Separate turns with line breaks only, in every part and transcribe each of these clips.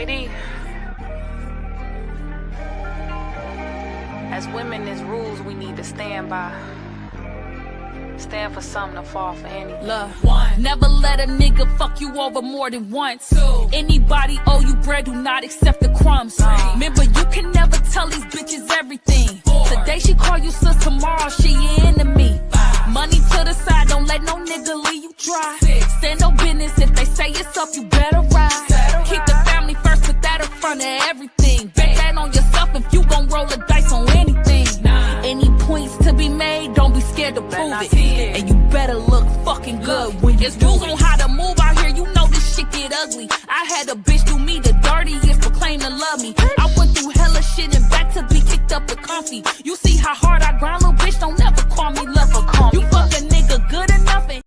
JD, as women, there's rules we need to stand by. Stand for something to fall for anything.
Look, never let a nigga fuck you over more than once. Anybody owe you bread, do not accept the crumbs. Remember, you can never tell these bitches everything. Today she call you sis, tomorrow she your enemy. Money to the side, don't let no nigga leave you dry. Stand no business, if they say it's up, you better ride. Keep the family first, put that in front of everything. Bet that on yourself if you gon' roll the dice on anything. Any points to be made, don't be scared to prove it. And you better look fucking good when there's rules on how to move out here, you know this shit get ugly. I had a bitch do me the dirtiest, proclaim to love me. I went through hella shit and back to be kicked up and comfy. You see how hard I grind, little bitch, don't never call me lover. You fuck a nigga good enough and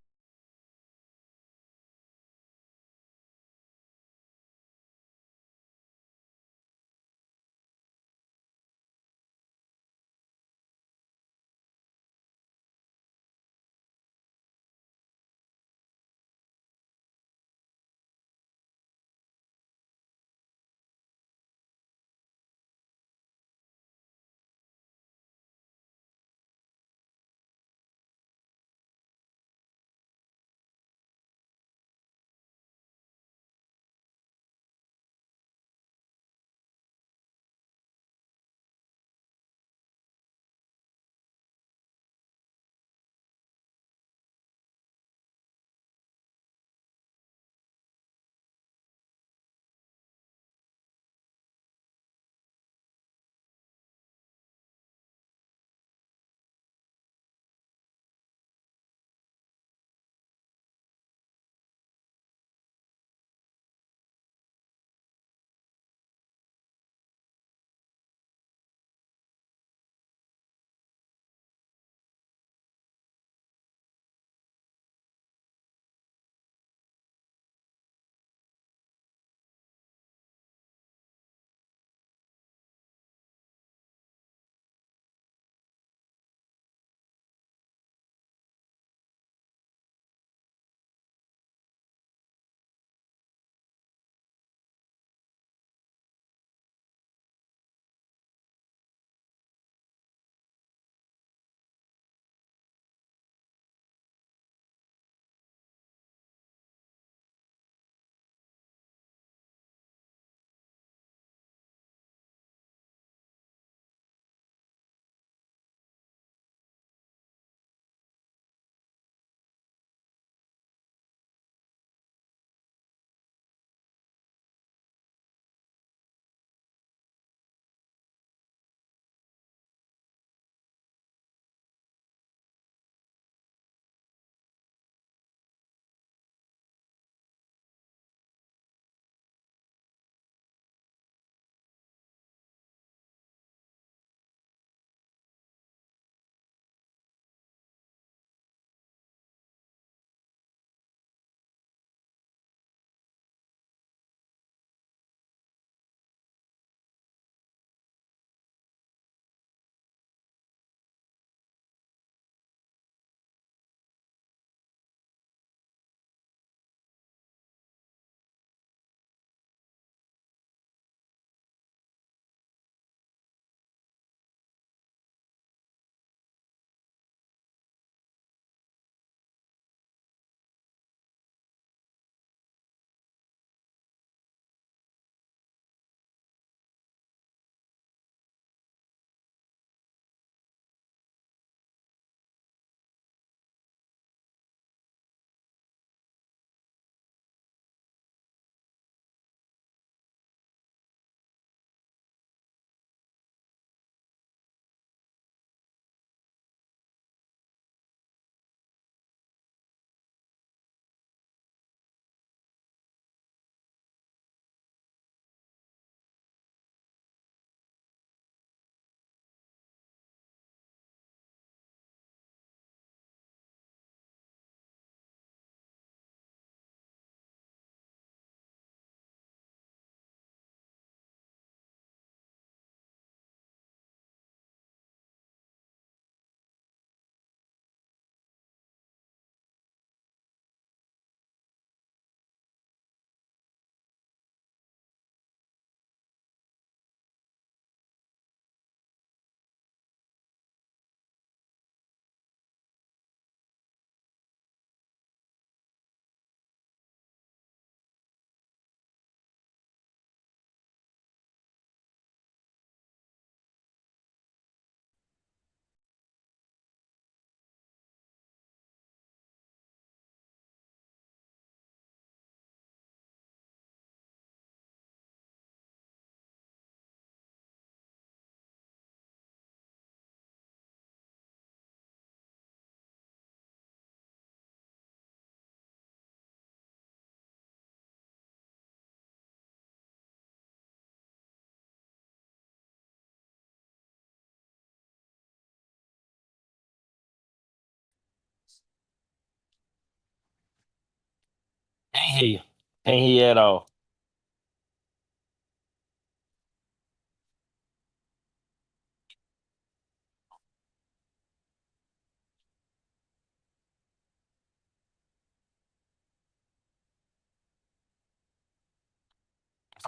hear you. Can't hear you at all.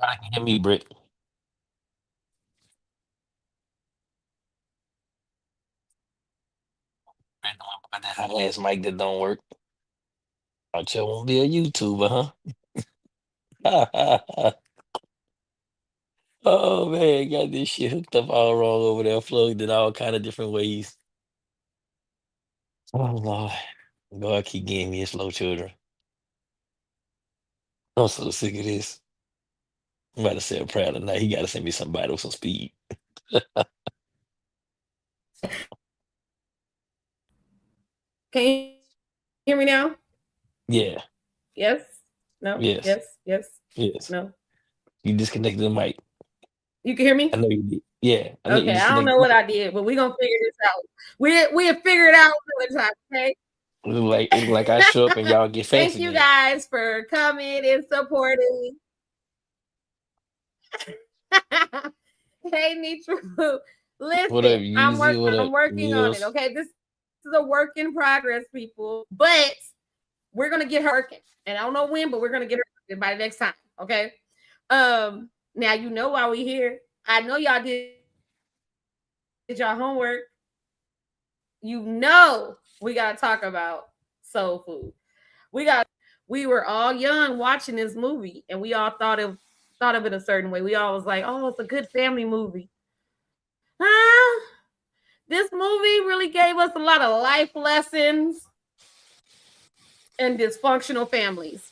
I can hear me, Brick. Brick, about that hot ass mic that don't work. I just won't be a YouTuber, huh? Oh man, got this shit hooked up all wrong over there, plugged in all kind of different ways. Oh Lord, God keep getting me his slow children. I'm so sick of this. I'm about to say a prayer tonight. He got to send me somebody with some speed.
Can you hear me now?
Yeah,
Yes? No?
yes,
Yes? Yes?
yes.
No?
You disconnected the mic.
You can hear
I
me?
know you did. Yeah, I know you
Okay, I don't
disconnected
know
the
what
mic.
I did, but we're gonna figure this out. We have figured out another time, okay?
It look like I show up and y'all get
Thank
fancy
you
then.
guys for coming and supporting. Hey Nitro.
What up,
Listen,
Yeezy? What
I'm
up,
working on it.
Meals?
Okay. This is a work in progress, people. But we're gonna get her working. And I don't know when, but we're gonna get her working by the next time. Okay. Now you know why we here. I know y'all did y'all homework. You know we gotta talk about soul food. We were all young watching this movie, and we all thought of it a certain way. We all was like, "Oh, it's a good family movie." Huh? This movie really gave us a lot of life lessons and dysfunctional families.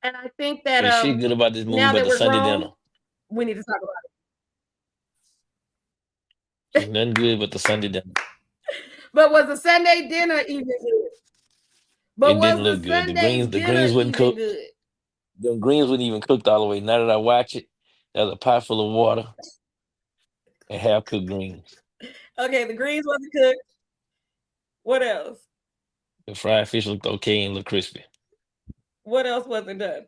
And I think that
Is shit good about this movie
now
but
that
the
we're
Sunday dinner?
grown, we need to talk about
Ain't nothing good but the Sunday dinner.
it. But was the Sunday dinner even good? But
It didn't
was
look
the
good.
Sunday
The
dinner
greens wasn't
even
cooked.
good?
The greens wasn't even cooked all the way. Now that I watch it, there's a pot full of water and half cooked greens.
Okay, the greens wasn't cooked. What else?
The fried fish looked okay and looked crispy.
What else wasn't done?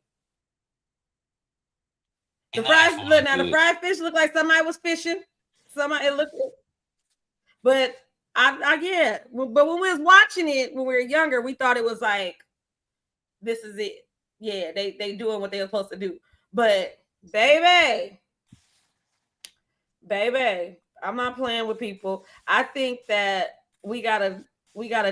Ain't none of that food look
Now the
good.
fried fish looked like somebody was fishing. Somebody it looked, but I yeah. But when we was watching it when we were younger, we thought it was like this is it. Yeah, they doing what they were supposed to do. But baby, baby, I'm not playing with people. I think that we gotta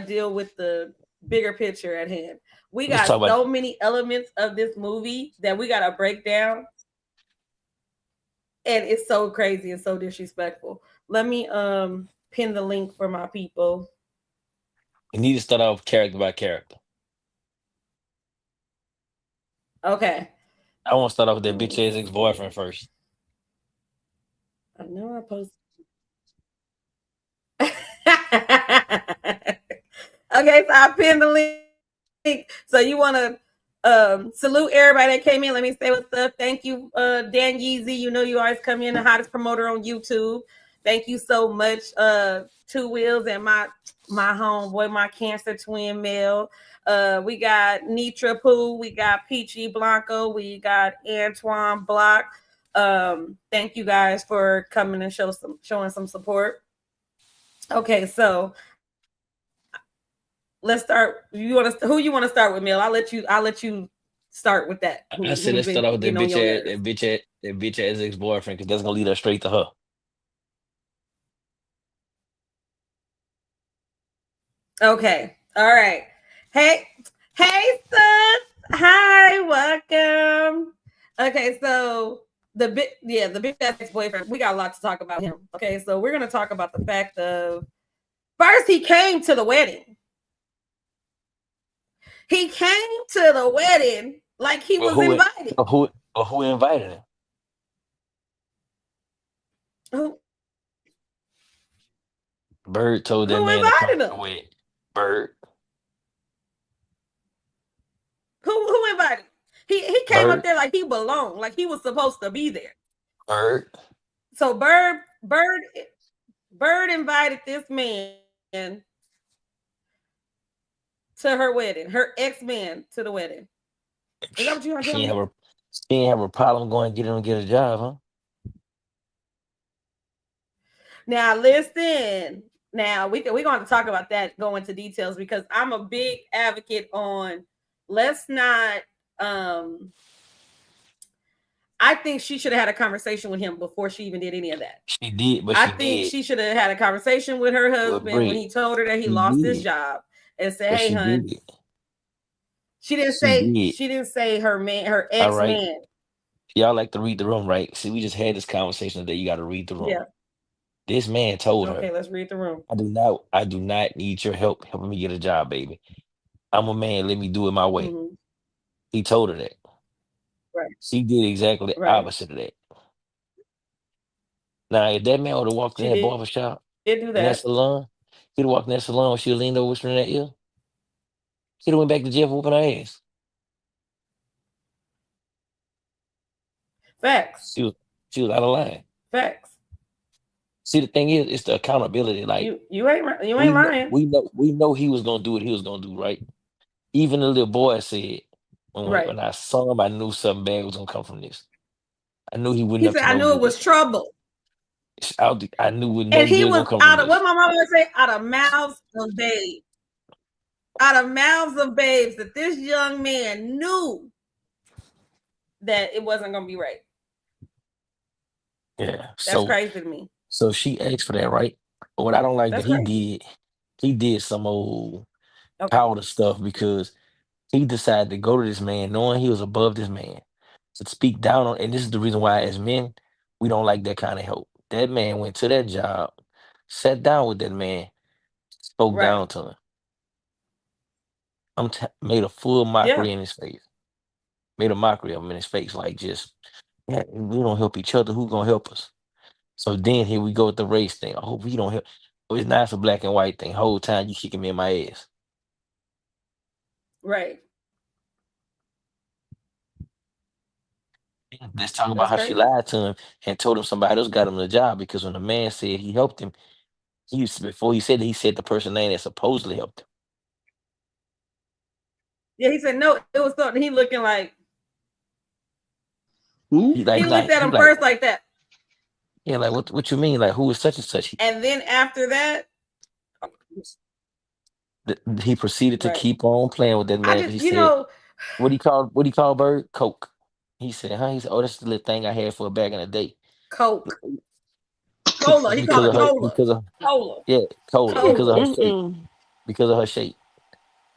deal with the bigger picture at hand. We
Let's
got
talk about
so many elements of this movie that we gotta break down, and it's so crazy and so disrespectful. Let me pin the link for my people.
we need to start off character by character.
Okay.
I want to start off with that
Let
bitch
me
ass ex
see.
boyfriend first.
I know I posted. Okay, so I pinned the link. So you want to salute everybody that came in. Let me say what's up. Thank you, Dan Yeezy. You know you always come in the hottest promoter on YouTube. Thank you so much, Two Wheels and my homeboy, my cancer twin male. We got Nitra Pooh, we got Peachy Blanco, we got Antoine Block. Thank you guys for coming and showing some support. Okay, so let's start. Who you want to start with, Mill? I'll let you start with that.
I said
Who's
let's start
been
off with
getting on your nerves?
that bitch ass ex boyfriend because that's gonna lead us straight to her.
Okay. All right. Hey, hey, sis. Hi, welcome. Okay, so the big ex boyfriend. We got a lot to talk about him. Okay, so we're gonna talk about the fact of first he came to the wedding. He came to the wedding like he
But
was invited.
who invited him?
Who
Bird told that
who
man to come
invited
to the
him?
wedding. Bird,
Who invited him? He came up
bird,
there like he belonged, like he was supposed to be there.
bird.
So Bird invited this man to her wedding, her ex-man to the wedding. Is that what you want to
She
tell
ain't have
me?
a she ain't have a problem going and get a job, huh?
Now listen. Now we're going to talk about that, go into details, because I'm a big advocate on let's not I think she should have had a conversation with him before she even did any of that.
She did, but
I
she
think
did.
she should have had a conversation with her
But
husband when
Bree,
he told her that he
she
lost his
did.
job and said,
But
"Hey,
she
hun."
did.
She didn't
She
say
did.
she didn't say her man, her
All
ex
right.
man.
Y'all like to read the room, right? See, we just had this conversation today. You got to read the room.
Yeah.
This man told her,
Okay, let's read the room.
I do not need your help helping me get a job, baby. I'm a man. Let me do it my way.
Mm-hmm.
He told her that.
Right.
She did exactly the
Right.
opposite of that. Now, if that man would have walked in
She
that
did
barber shop
do
in that
that.
salon, he'd have walked in that salon when she was leaned over whispering in that ear. She'd have went back to jail for whooping her ass.
Facts.
She was out of line.
Facts.
See, the thing is, it's the accountability. Like
You ain't lying.
we know he was gonna do what he was gonna do, right? Even the little boy said,
Right.
when I saw him, I knew something bad was gonna come from this. I knew he wouldn't
He
up
said,
to
"I
no
knew it
good.
was trouble."
I knew
And
no
he
good
was
gonna come from
out of what
this.
my mama would say, out of mouths of babes. Out of mouths of babes that this young man knew that it wasn't gonna be right.
Yeah.
That's
So
crazy to me.
so she asked for that, right? But what I don't like that
That's crazy.
he did some old
Okay.
powder stuff because he decided to go to this man knowing he was above this man to speak down on. And this is the reason why, as men, we don't like that kind of help. That man went to that job, sat down with that man, spoke
Right.
down to him. Made a full
Yeah.
mockery in his face. Made a mockery of him in his face, like just, "Yeah, we don't help each other. Who gonna help us?" So then here we go with the race thing. Oh, we don't help. Oh, it's not a black and white thing. Whole time you kicking me in my ass.
Right.
Let's talk about
That's
how she
crazy.
lied to him and told him somebody else got him the job because when the man said he helped him, before he said it, he said the person name that supposedly helped him.
Yeah, he said no, it was something he looking like.
Who?
He looked at
He
him
like,
first like that.
yeah, like what you mean? Like who is such and such?
And then after that,
He proceeded to
right.
keep on playing with that
I
man because
just,
he said, what he called Bird? Coke. He said, huh? He said, oh, that's the little thing I had for back in the day.
Coke. Cola. He
Because
called
of
it
her,
cola. Cola.
yeah, cola, because of
Cola.
her shape. Because of her shape.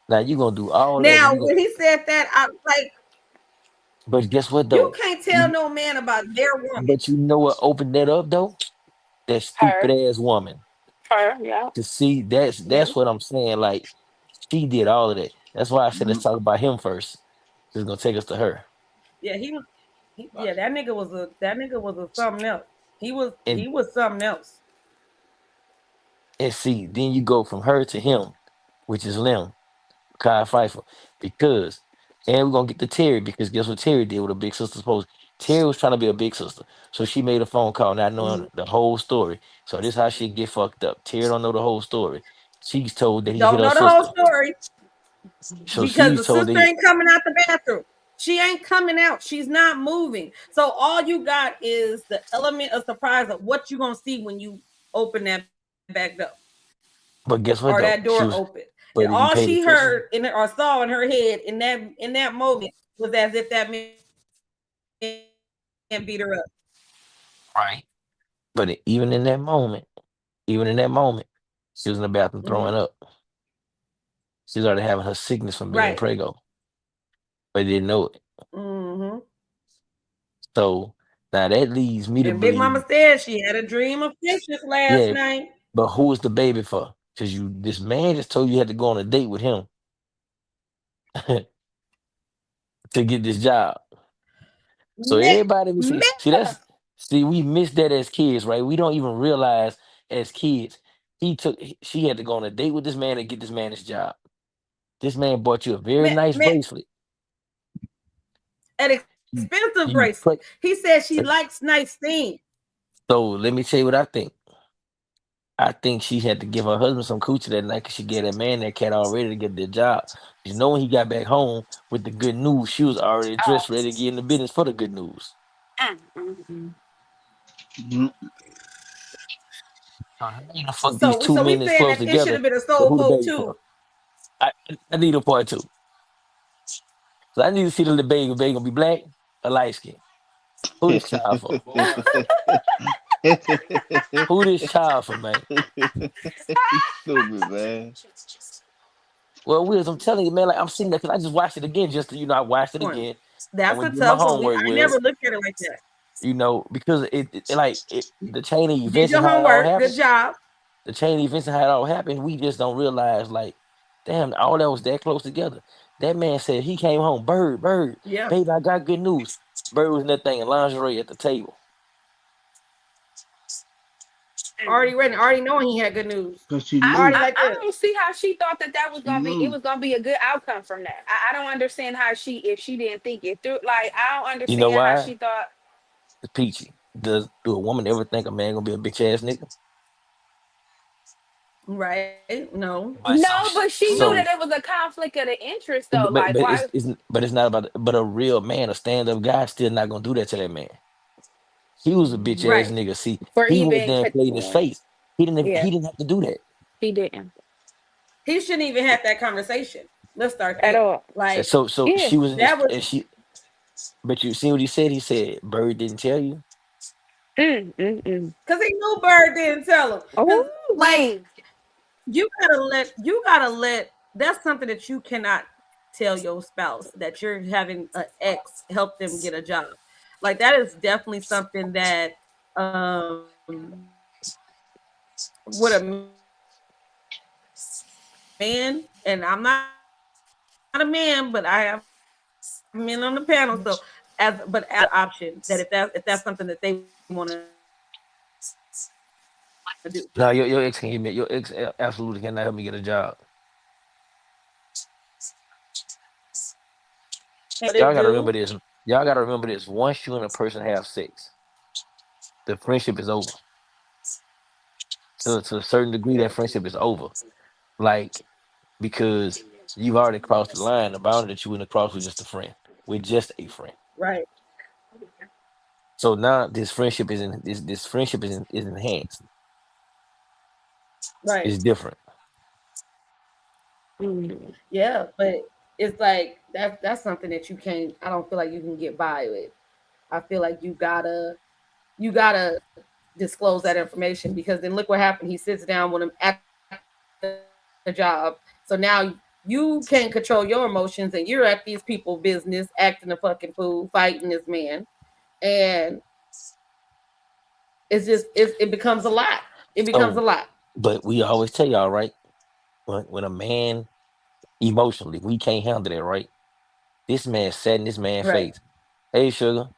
Now you gonna do all that and
Now,
you gonna
when he said that, I was like,
but guess what
you
though?
can't tell
You
no man about their woman.
but you know what opened that up though? That stupid
Her,
ass woman.
her, yeah.
To see
Yeah.
that's what I'm saying. Like she did all of that. That's why I said let's talk about him first. It's gonna take us to her.
Yeah, yeah, that nigga was a something else. He
And
was something else.
see, then you go from her to him, which is Lim, Kai Pfeiffer. Because and we're gonna get to Terry because guess what Terry did with a big sister's post? Terry was trying to be a big sister. So she made a phone call not knowing
Mhm.
the whole story. So this how she get fucked up. Terry don't know the whole story. She's told that he hit
Don't
her
know the whole
sister.
story
So
because
she's
the
told that
sister ain't coming out the bathroom. She ain't coming out. She's not moving. So all you got is the element of surprise of what you gonna see when you open that back door
but guess what
or
though?
that
She
door
was
open. And
but if you
all
paid
she
attention,
heard or saw in her head in that moment was as if that man beat her up.
right? But even in that moment, she was in the bathroom
Mm-hmm.
throwing up. She's already having her sickness from being
Right.
prego, but didn't know it.
Mm-hmm.
So now that leads me to
And Big
believe,
Mama said she had a dream of fishes last
yeah,
night.
but who is the baby for? Because this man just told you had to go on a date with him to get this job. So everybody we
Man,
see we miss that as kids, right? We don't even realize as kids she had to go on a date with this man to get this man his job. This man bought you a very
man,
nice
man,
bracelet.
an
You,
expensive
you
bracelet.
put
He said she likes nice things.
so let me tell you what I think. I think she had to give her husband some coochie that night because she gave that man that cat already to get the job. You know, when he got back home with the good news, she was already dressed, ready to get in the business for the good news.
Mm, mm, mm.
Mhm.
How you gonna fuck these
So
two
we
men that's
saying
close
that it should
together?
have been a
But
soul
who the
vote
baby from?
too.
I, I need a part two. So I need to see the little baby. Baby gonna be black or light skin? Who this child for? Who this child for, man?
You stupid, man.
Well, Wiz, I'm telling you, man, like I'm sitting there because I just watched it again, just to, I watched it
One.
again. I
That's
went
a
to do my
tough one.
homework,
I never
Wiz,
looked at it like that.
because the chain of
Did
events
your
and how it all
homework. Good
happened,
job.
the chain of events and how it all happened, we just don't realize, like, damn, all that was that close together. That man said he came home, Bird,
Yeah.
baby, I got good news. Bird was in that thing in lingerie at the table.
Already ready. Already knowing he had good news.
Cause she
I,
Already
knew.
I
like
I
that.
don't see how she thought that that was
She
gonna be it
knew.
was gonna be a good outcome from that. I don't understand how she if she didn't think it through. Like I don't
You know
understand how
why?
she thought.
It's peachy. Do a woman ever think a man gonna be a bitch ass nigga?
Right? No.
But so
No, but she knew that
so
it was a conflict of the interest though.
but
Like why?
it's not about, but a real man, a stand up guy, still not gonna do that to that man. He was a bitch ass
Right.
nigga. See,
For
he went
even
there and played in his face.
yeah,
He didn't have to do that.
he didn't
He shouldn't even have that conversation. Let's start
at
there.
all.
And
Like
so
Yeah.
she was in this,
that was
and she. But you see what he said? He said, "Bird didn't tell you."
Mm.
because he knew Bird didn't tell him.
Oh
Because like
wait.
you gotta let that's something that you cannot tell your spouse that you're having an ex help them get a job. Like that is definitely something that with a man, and I'm not a man, but I have men on the panel. So as but as an option that if that's something that they want to do.
No, your ex can give me your ex absolutely cannot help me get a job. Y'all gotta remember
But
this.
it
Y'all gotta
do.
remember this. Once you and a person have sex, the friendship is over. To a certain degree, that
Yeah.
friendship is over. Like, because you've already crossed the line. The boundary that you wouldn't have crossed with just a friend. With just a friend.
Right.
So now this friendship this friendship is enhanced.
Right.
It's different.
Mm.
Yeah, but it's like that's something that you can't. I don't feel like you can get by with. I feel like you gotta disclose that information because then look what happened. He sits down with him at the job. So now you can't control your emotions and you're at these people business acting a fucking fool, fighting this man, and it becomes a lot. It becomes a
So,
lot.
but we always tell y'all, right? When a man emotionally, we can't handle that, right? This man sat in this man
Right.
face. Hey, sugar,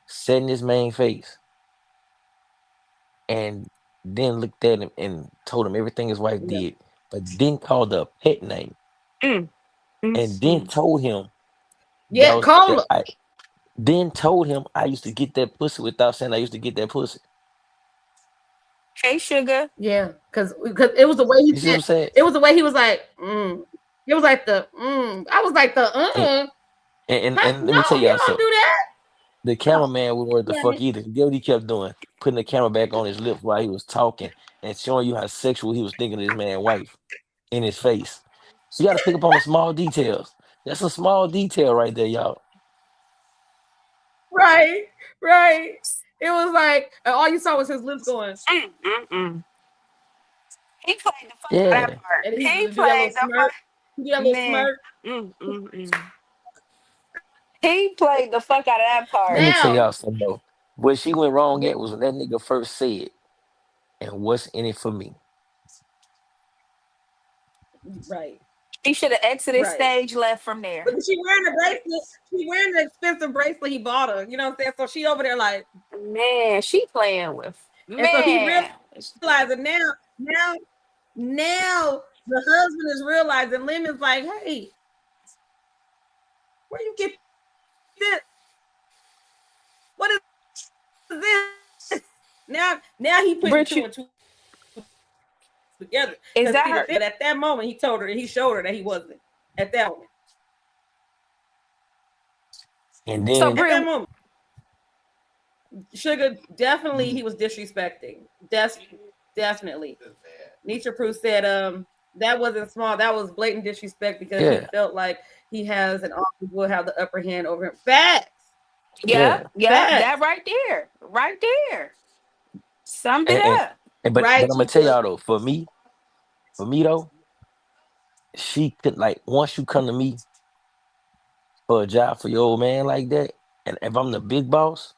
sat in this man face, and then looked at him and told him everything his wife
Yeah.
did, but then called the pet name,
Mm.
and then
Mm.
told him that
Yeah.
was
Call
that
her.
I then told him I used to get that pussy without saying I used to get that pussy.
Hey sugar.
Yeah, because it was the way he
You see what
said.
I'm saying?
It was the way he was like. It was like the. I was like the.
And
Huh?
and let me tell
No, you
y'all
don't
something.
do that.
The
No.
cameraman wouldn't worth the
Damn
fuck
it.
either. You get what he kept doing? Putting the camera back on his lips while he was talking and showing you how sexual he was thinking of his man wife in his face. So you got to pick up on the small details. That's a small detail right there, y'all.
Right. Right. It was like and all you saw was his lips going,
Mm. He played the fuck out of that
Yeah.
part.
and he
He
would do that little
played the
smirk.
fuck
He do that little
man.
smirk.
Mm. He played the fuck out of that
Let
part.
me tell
Now.
y'all something though. Where she went wrong
Yeah.
at was when that nigga first said, "And what's in it for me?"
Right.
He should have exited
Right.
stage left from there.
But she wearing a bracelet. She wearing the expensive bracelet he bought her. You know what I'm saying? So she over there like,
Man, she playing with
and so he
man.
realizing now the husband is realizing Lemon's like, hey, where you get this? What is this? Now he putting two and two
But you
together. together.
Is
Because
that
see, the
her?
thing, at that moment, he showed her that he wasn't. At that moment.
And
So
then
At
Brie,
that moment. Sugar, definitely he was disrespecting. Definitely. Nietzsche Proof said, that wasn't small, that was blatant disrespect because he
yeah,
felt like he has and always will have the upper hand over him. Facts.
yeah,
yeah.
yeah, that
Facts.
right there, summed it
And, and,
up.
but
Right,
I'm gonna tell
Chica?
y'all though, for me though, she could like once you come to me for a job for your old man like that, and if I'm the big boss,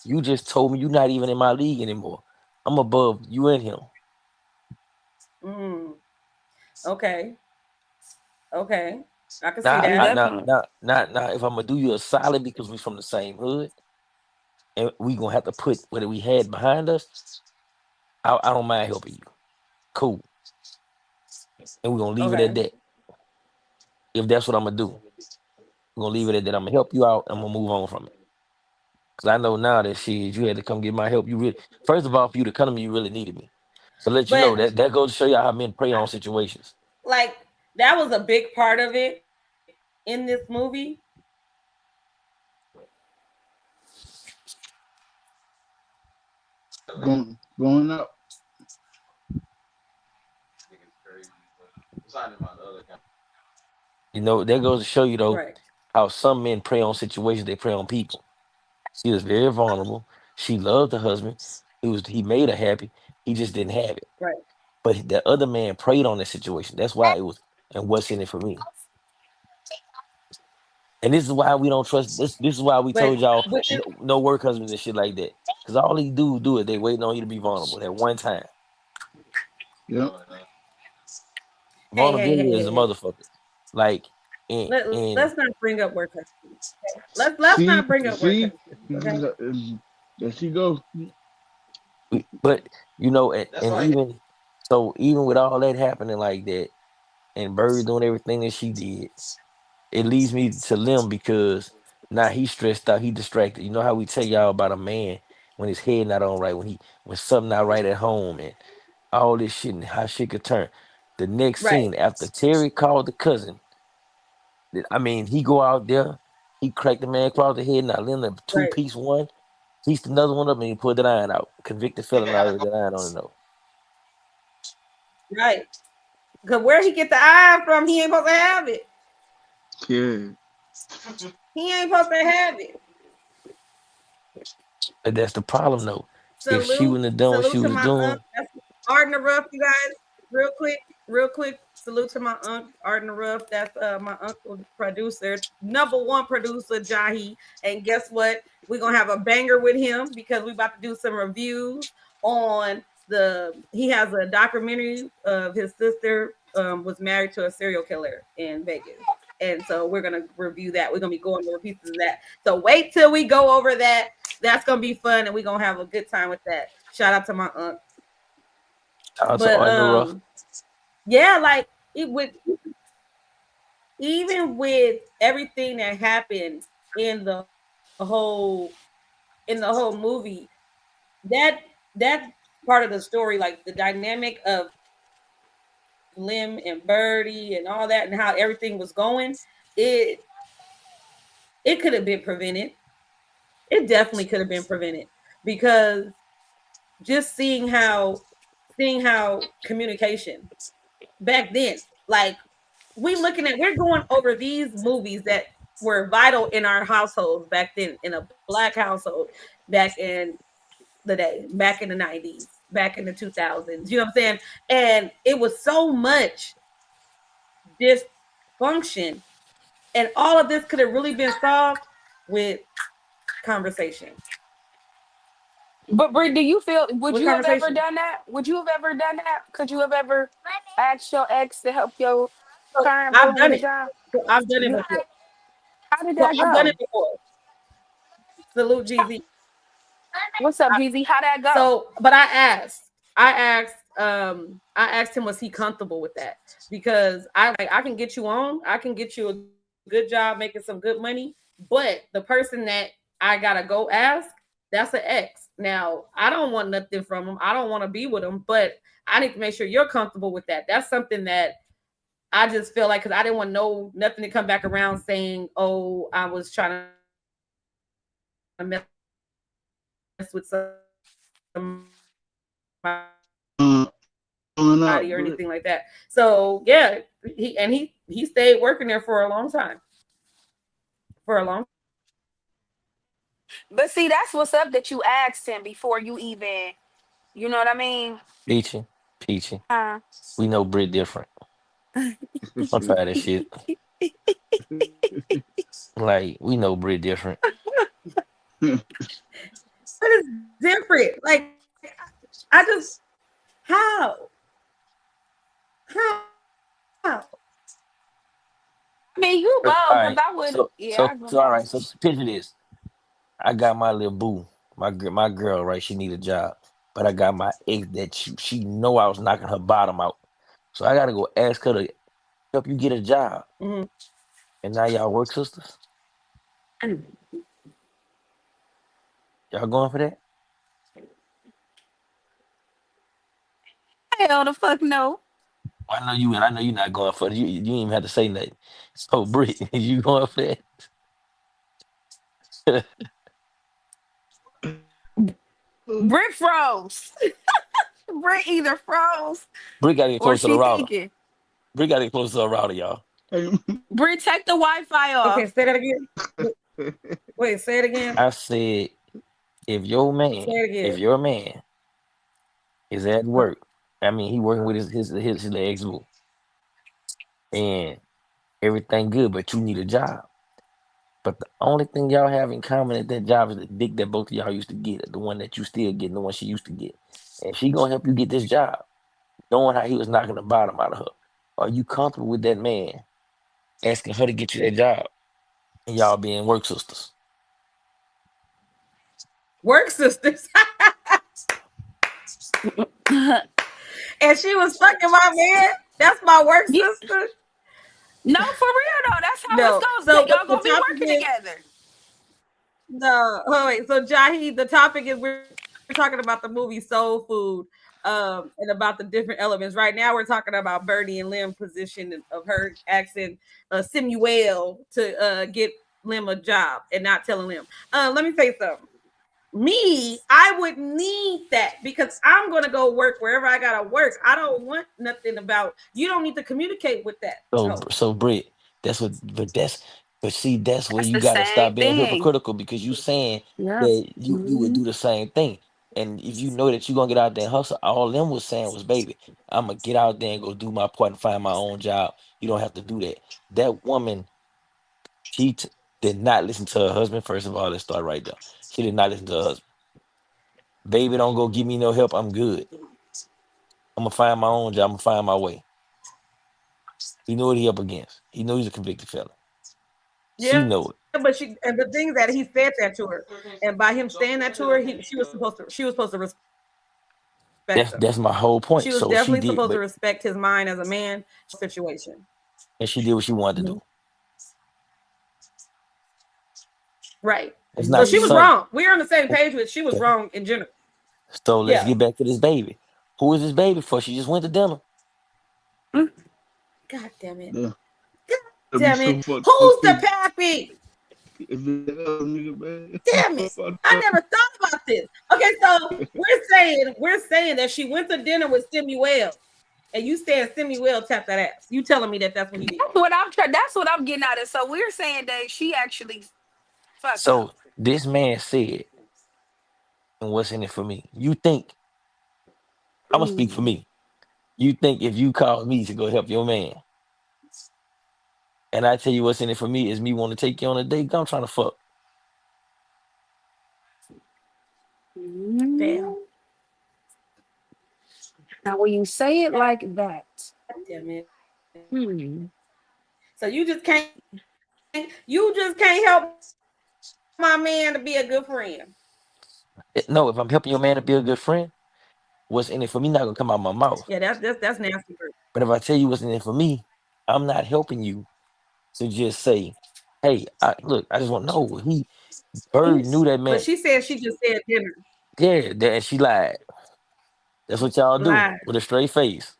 you just told me you're not even in my league anymore. I'm above you and him.
Mm, okay. Okay. I can see
Now,
that.
Definitely.
if I'm gonna do you a solid because we from the same hood, and we gonna have to put what we had behind us, I don't mind helping you. Cool, and we're gonna leave it at
Okay.
that. If that's what I'm gonna do, we're gonna leave it at that. I'm gonna help you out. I'm gonna move on from it. Cause I know now that shit, you had to come get my help. You really, first of all, for you to come to me, you really needed me. So let you
But
know that goes to show you how men prey on situations.
like that was a big part of it in this movie.
Going up.
You know, that goes to show you though
Right.
how some men prey on situations. They prey on people. She was very vulnerable. She loved her husband. He made her happy. He just didn't have it.
Right.
But the other man preyed on that situation. That's why it was and what's in it for me. And this is why we don't trust this. This is why we
But
told y'all
with this,
no work husbands and shit like that. Cause all they do it. They waiting on you to be vulnerable. That one time.
Yep.
Vulnerability is a
hey.
motherfucker. Like and
Let's not bring up work husbands. Let's
See,
not bring up work
see,
husbands. Okay.
there she go.
but you know and even so even with all that happening like that and Bird doing everything that she did, it leads me to Lim because now he's stressed out, he distracted. You know how we tell y'all about a man when his head not on right, when something not right at home and all this shit and how shit could turn. The next
Right.
scene after Terry called the cousin, I mean, he go out there, he cracked the man across the head. Now Lim the two
Right.
piece one, pieced another one up and he pulled that iron out. Convicted felon already with that iron on the nose.
Right. Because where he get the eye from, he ain't supposed to have it.
Yeah.
He ain't supposed to have it.
But that's the problem though. If she
Salute,
wouldn't have done what she
salute to
was
my
doing,
uncle. That's Arden the Ruff, you guys. Real quick. Salute to my uncle Arden the Ruff. That's my uncle, the producer, number one producer, Jahi. And guess what? We're gonna have a banger with him because we about to do some reviews on he has a documentary of his sister was married to a serial killer in Vegas. And so we're gonna review that. We're gonna be going over pieces of that. So wait till we go over that. That's gonna be fun, and we're gonna have a good time with that. Shout out to my aunt.
shout out to
But
Art in the Rough.
yeah, like it would even with everything that happened in the whole movie, that that part of the story, like the dynamic of Lim and Birdie and all that, and how everything was going, it it could have been prevented. It definitely could have been prevented because just seeing how communication back then, like we're going over these movies that were vital in our households back then, in a black household back in the day, back in the 90s, back in the 2000s, you know what I'm saying? And it was so much dysfunction, and all of this could have really been solved with conversation.
But Brie, do you feel? Would
With
you have ever
conversation.
done that? Would you have ever done that? Could you have ever asked your ex to help your
So
current
I've
boo
done
get a
it.
job?
So I've done it
You
before.
have? How did
So
that
I've done it
go?
before. Salute GZ.
What's up, GZ? How that go?
So, but I asked him, was he comfortable with that? Because I can get you on, I can get you a good job making some good money, but the person that I gotta go ask That's an ex. Now, I don't want nothing from him. I don't want to be with him, but I need to make sure you're comfortable with that. That's something that I just feel like because I didn't want nothing to come back around saying, "Oh, I was trying to mess with somebody or anything like that." So
Going
yeah,
out, Britt.
he stayed working there for a long time. For a long time.
But see, that's what's up that you asked him before you even, you know what I mean?
Peachy, Peachy.
Huh?
We know Brit different. I'm tired of that shit. Like, we know Brit different.
But it's different. Like I just how how
I mean, you
All
both, because
right.
I would, yeah, I go.
All right. So picture this. I got my little boo, my girl, right? She need a job, but I got my ex that she know I was knocking her bottom out, so I gotta go ask her to help you get a job,
mhm.
and now y'all work sisters. Y'all going for that?
Hell the fuck no.
I know you, and I know you're not going for it. You didn't even have to say nothing. So, Brit, you going for that?
Brick froze. Brick either froze
Brit got to get
or
close to the
she
router.
thinking.
Brit got to get close to the router, y'all.
Hey,
Brick, take the Wi-Fi
Okay,
off.
say that again. Wait, say it again.
I said, if your man,
Say it
if
again.
your man is at work, I mean, he working with his ex boo, and everything good, but you need a job. But the only thing y'all have in common at that job is the dick that both of y'all used to get, the one that you still getting, the one she used to get. And she gonna help you get this job, knowing how he was knocking the bottom out of her. Are you comfortable with that man asking her to get you that job and y'all being work sisters?
Work sisters. And she was fucking my man. That's my work
Yeah,
sister.
no, for real though. That's how it's
No.
goes.
So what
Y'all
the
gonna be
topic
working
is?
together.
No. Oh wait. So Jahi, the topic is we're talking about the movie Soul Food, and about the different elements. Right now, we're talking about Birdie and Lim position of her asking Simuel to get Lim a job and not telling Lim. Let me say something. Me, I would need that because I'm gonna go work wherever I gotta work. I don't want nothing about you. Don't need to communicate with that. Oh,
So Britt, that's what, but see, that's where
That's
you
the
got to
same
stop being
thing.
hypocritical because you saying
Yeah.
that you would
Mhm.
do the same thing, and if you know that you gonna get out there and hustle, all them was saying was, baby, I'm gonna get out there and go do my part and find my own job. You don't have to do that. That woman, she did not listen to her husband. First of all, let's start right there. She did not listen to her husband. Baby, don't go give me no help. I'm good. I'm gonna find my own job. I'm gonna find my way. He know what he up against. He know he's a convicted felon. She
yeah,
know it.
but she and the thing that he said that to her, and by him saying that to her, she was supposed to respect him.
That's my
She
whole
was
point.
definitely
So she
supposed to
did, but
respect his mind as a man situation.
and she did what she wanted to
Mhm.
do.
Right.
It's
So
not the
she was
Mhm.
son.
wrong. We're on the same page with she was
Okay.
wrong in general.
So let's
Yeah.
get back to this baby. Who is this baby for? She just went to dinner.
God damn it.
yeah.
God
That'd be
damn
so
it.
fucked up
Who's the
too.
pappy?
If it was nigga, man,
Damn
so
it.
fucked
I
up.
never thought about this. Okay, so we're saying that she went to dinner with Samuel, and you saying Samuel tapped that ass. You telling me that that's what he did?
That's what I'm trying. That's what I'm getting at. It. So we're saying that she actually fucked him.
So this man said, and what's in it for me? You think, I'm gonna speak for
Mm.
me. You think if you call me to go help your man, and I tell you what's in it for me is me want to take you on a date, I'm trying to fuck.
Damn.
Mm. Now, when you say it
God
like that,
damn it.
hmm.
So you just can't help my man to be a good friend.
No, if I'm helping your man to be a good friend, what's in it for me not gonna come out my
Yeah,
mouth.
that's nasty work.
But if I tell you what's in it for me, I'm not helping you to just say, "Hey, look, I just want to know he." Bird knew that
But
man.
she said she just said dinner.
Yeah, that, and she lied. That's what y'all do
Lie.
with a straight face.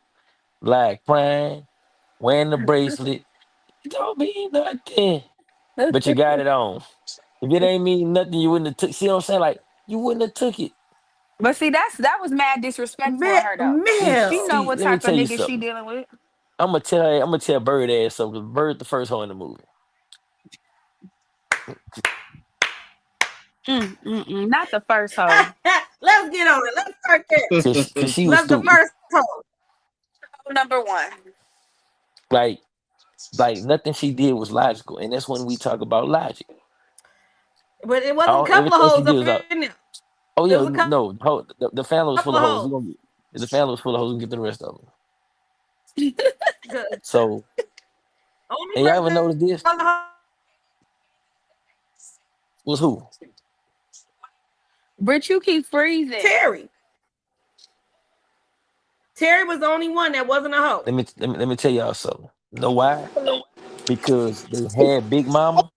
Lied, crying, wearing the bracelet. It don't mean nothing. But you got it on. If it ain't mean nothing, you wouldn't have took. See what I'm saying? Like you wouldn't have took it.
But see, that was mad disrespectful of her though. She know
See,
what
let me
type of
tell you
nigga she
something.
dealing with.
I'm gonna tell Bird ass something. 'Cause Bird the first hoe in the movie.
Not the first hoe.
Let's get on it. Let's start there.
Cause she was
Let's the
stupid.
first hole.
Number one.
Like nothing she did was logical, and that's when we talk about logic.
But it wasn't a
All
couple of
everything she
hoes
did
up
was
in
out.
there.
Oh
It was
yeah,
a
no, the family was
couple
full
of
of hoes.
hoes.
The family was full of hoes. We get the rest of them.
Good.
So,
Only
and y'all
person
ever
that
notice this?
was a hoe,
Was who?
Brit, you keep freezing.
Terry. Terry was the only one that wasn't a hoe.
Let me tell y'all something. You know why? Because they had Big Mama,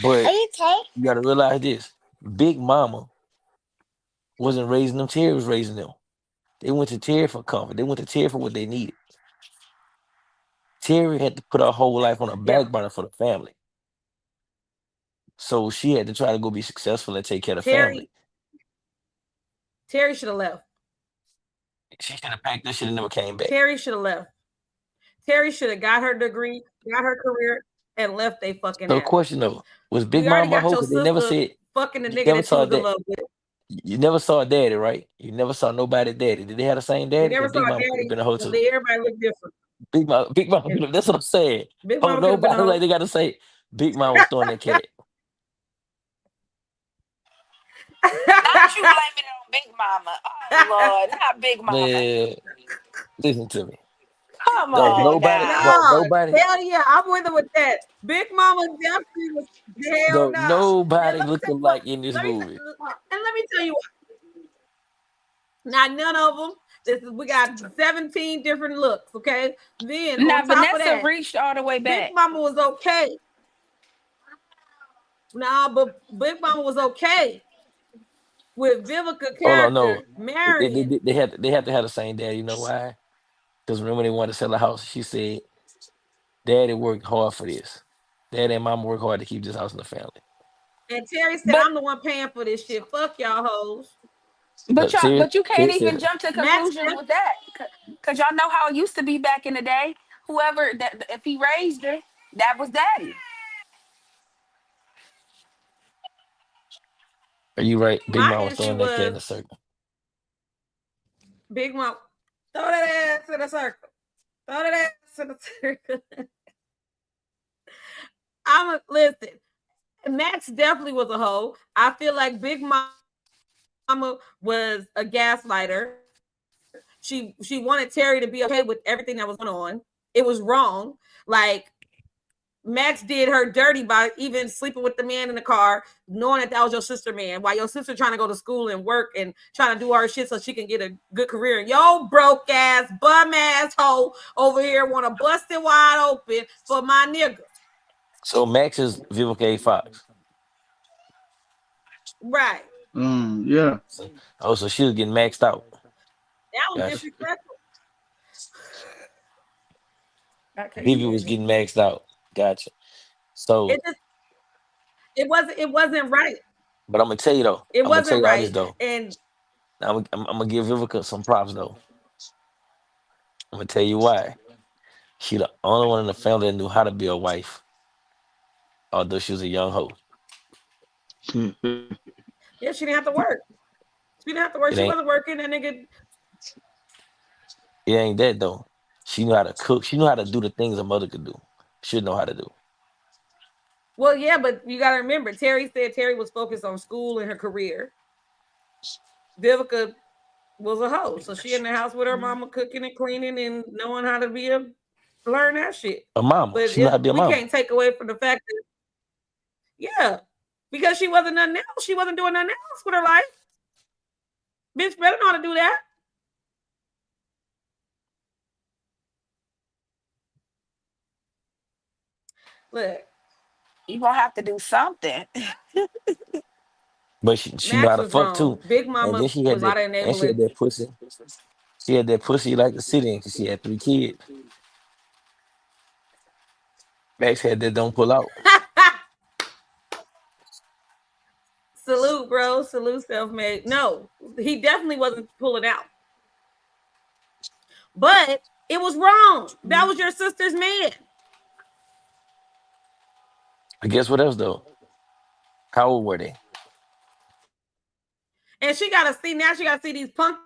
but you got to realize this: Big Mama wasn't raising them. Terry was raising them. They went to Terry for comfort. They went to Terry for what they needed. Terry had to put her whole life on a
Yeah.
back burner for the family. So she had to try to go be successful and take care of the family.
Terry should have left.
She should have packed that shit and never came back.
Terry should have left. Terry should have got her degree, got her career, and left they fucking
So the
ass.
question though, was Big
We already
Mama a
got
hoe?
your
'Cause they never
sister
said
fucking the
you
nigga
never
that you
saw
was in
that.
love with.
You never saw a daddy, right? You never saw nobody daddy. Did they have the same
We
daddy?
never
Because
saw
Big
a
Mama could have
daddy,
been a hoe
but
too.
everybody looked different.
Big Mama,
And
that's what I'm saying.
Big
Oh,
Mama could have been a
nobody
hoe.
like they gotta say Big Mama was throwing that cat.
Not you blaming it on Big Mama. Oh Lord, not Big Mama.
Man, listen to me.
Come on
Don't
now.
No,
nobody,
hell yeah, I'm with her with that. Big Mama definitely was hell
don't
no.
nobody
Let me
look
tell you what.
alike in this
Let me
movie.
and let me tell you what. Not none of them. We got 17 different looks. Okay. Then
Now
on top of
Vanessa
that,
reached all the way
Big
back.
Mama was okay. Nah, but Big Mama was okay with Vivica
Hold on, no,
character marrying.
they had to have the same daddy. You know why? Because remember they wanted to sell a house. She said, "Daddy worked hard for this. Daddy and Mama worked hard to keep this house in the family."
And Terry said,
But
I'm the one paying for this shit. Fuck y'all hoes.
Terry,
but you can't
Terry
even
said,
jump to
Max
conclusions with that. Cause y'all know how it used to be back in the day. Whoever that if he raised her, that was daddy.
"Are you right?" Big
my
Mama was
issue
throwing that cat in
was
the circle.
Big Mama. Throw that ass in a circle. Throw that ass in a circle. I'm a listen. Max definitely was a hoe. I feel like Big Mama was a gaslighter. She wanted Terry to be okay with everything that was going on. It was wrong. Like Max did her dirty by even sleeping with the man in the car, knowing that was your sister man, while your sister trying to go to school and work and trying to do her shit so she can get a good career. Yo, broke ass, bum ass hoe over here want to bust it wide open for my nigga.
So Max is Vivica A. Fox.
Right.
Yeah.
So she was getting maxed out.
That was
Gotcha.
disrespectful. I can't
Vivi
stand
was
it.
getting maxed out. Gotcha. So,
It just it wasn't right.
but I'm gonna tell you though.
It
I'm gonna tell
wasn't
y'all this
right.
though.
And
I'm gonna give Vivica some props though. I'm gonna tell you why. She the only one in the family that knew how to be a wife, although she was a young hoe.
yeah, she didn't have to work. She didn't have to work.
It
She
ain't
wasn't working. That nigga.
it ain't that though. She knew how to cook. She knew how to do the things a mother could do. Should know how to do.
Well, yeah, but you got to remember, Terry said Terry was focused on school and her career. Vivica was a hoe, so she in the house with her mama cooking and cleaning and knowing how to be a learn that shit.
A mama.
But
She knew how to be a
we
mama.
can't take away from the fact that yeah, because she wasn't nothing else. She wasn't doing nothing else with her life. Bitch better know how to do that. Look,
You gonna have to do something.
But she know
Max
how to
was
fuck
wrong.
too.
Big
And
Mama
then she
was
had
a lot
that,
of
and she
enabling.
had that pussy. She had that pussy like to sit in because she had 3 kids. Max had that don't pull out.
Salute, bro. Salute, self made. No, he definitely wasn't pulling out. But it was wrong. That was your sister's man.
But guess what else though? How old were they?
And she gotta see now, she gotta see these punk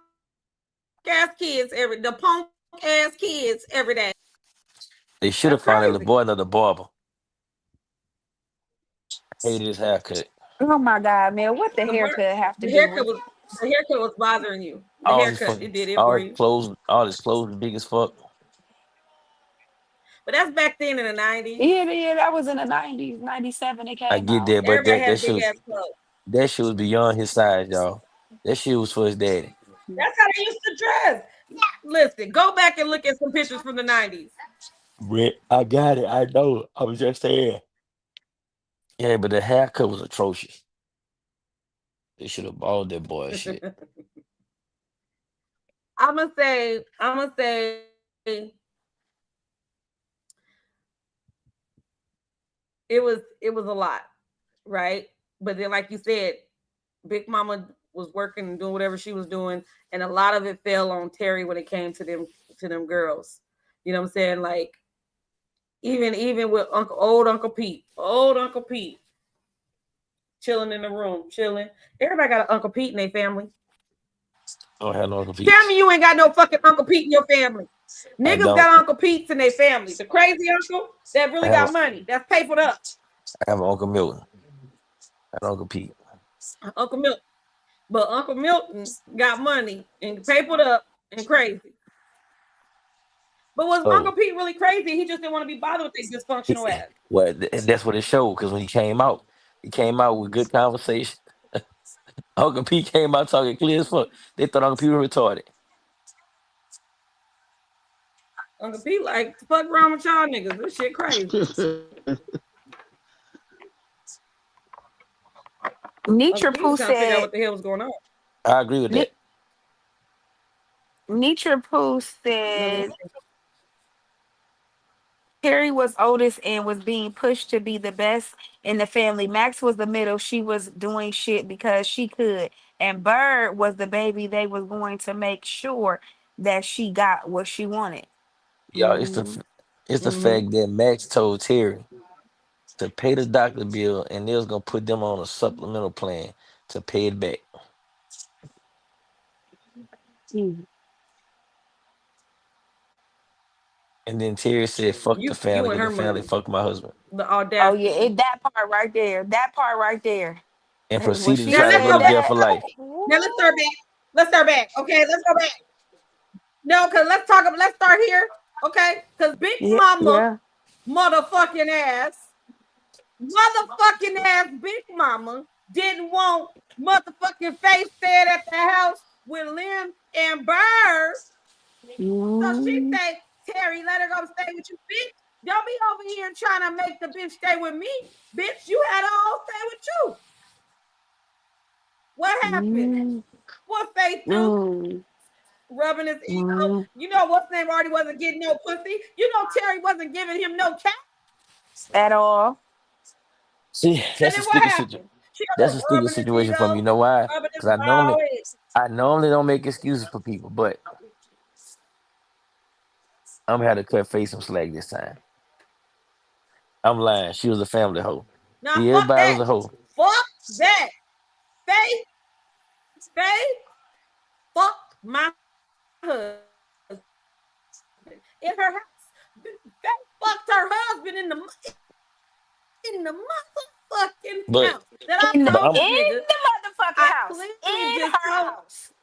ass kids the punk ass kids every day.
They should
That's
have found that little
crazy.
boy another barber. Hated his haircut.
Oh my God, man, what the
The bar-
haircut have to
the
do
haircut
with
was
it?
the haircut was bothering you. The
All his
haircut,
fucking
it did it for you.
all his clothes was big as fuck.
But that's back then in the 90s.
Yeah, yeah, that was in the 90s, 97 it
I
came
get
out.
that, but
Everybody
that
had
shit
big
was
ass clothes.
that shit was beyond his size, y'all. That shit was for his daddy.
That's how they used to dress. Listen, go back and look at some pictures from the 90s.
Brett, I got it. I know. I was just saying. Yeah, but the haircut was atrocious. They should have balled that boy shit.
I'm gonna say it was a lot, right? But then, like you said, Big Mama was working and doing whatever she was doing, and a lot of it fell on Terry when it came to them girls. You know what I'm saying? Like even with old Uncle Pete, chilling in the room, chilling. Everybody got an Uncle Pete in their family.
I don't have no
Tell me
competes.
you ain't got no fucking Uncle Pete in your family.
I
Niggas
don't.
got Uncle Pete's in their family. The crazy uncle that
I
really
have a,
got money, that's papered up.
I have an Uncle Milton. I don't compete.
Uncle Milton. But Uncle Milton got money and papered up and crazy. But was Uncle
So
Pete really crazy? He just didn't want to be bothered with their dysfunctional
he,
ass.
well, that's what it showed. Because when he came out with good conversation. Uncle Pete came out talking clear as fuck. They thought Uncle Pete was retarded.
Uncle Pete like, fuck wrong with y'all niggas. This shit crazy. Uncle
Nitra
Pete was
Pooh
trying to figure out
said,
what the hell was going on.
I agree with that.
Ni- Nitra Pooh
Let me
said
see.
Carrie was oldest and was being pushed to be the best in the family. Max was the middle. She was doing shit because she could. And Bird was the baby. They was going to make sure that she got what she wanted.
Y'all,
Mm-hmm.
it's the
Mm-hmm.
fact that Max told Terry to pay the doctor bill and they was gonna put them on a supplemental plan to pay it back. And then Terry said, fuck the
You
family,
and
because
her
the family
money.
fucked my husband.
The
Oh yeah,
audacity.
that part right there. That part right there.
And
When
proceeded to
she
Now
try to
let's
go
said
go
to
back.
jail
that,
for life.
Now let's start
woo,
back. Let's start back. Okay, let's go back. No, because let's start here. Okay? Because Big
yeah,
Mama
yeah.
motherfucking ass Big Mama didn't want motherfucking face staying at the house with Lynn and Bird. So she
Mm,
say, Terry, let her go stay with you, bitch. Don't be over here trying to make the bitch stay with me. Bitch, you had her all stay with you. What happened?
mm,
What Faith do?
mm,
Rubbing his ego.
mm,
You know what's name already wasn't getting no pussy. You know Terry wasn't giving him no cat.
at all.
See,
And then what happened? She
that's
was
a sticky
rubbing his
situation for me.
ego,
You know why?
rubbing his
Because
bald head.
I normally don't make excuses for people, but I'm gonna have to cut face some slack this time. I'm lying. She was a family hoe.
Now
See,
fuck
everybody
that.
was a hoe.
Fuck that. Faith, Faith, fucked my husband in her house. Faith fucked her husband in the motherfucking
But
house. That I
In the
but
told
I'm
this
in
nigga.
the motherfucking
I
house.
clearly
In
just
her
told
house.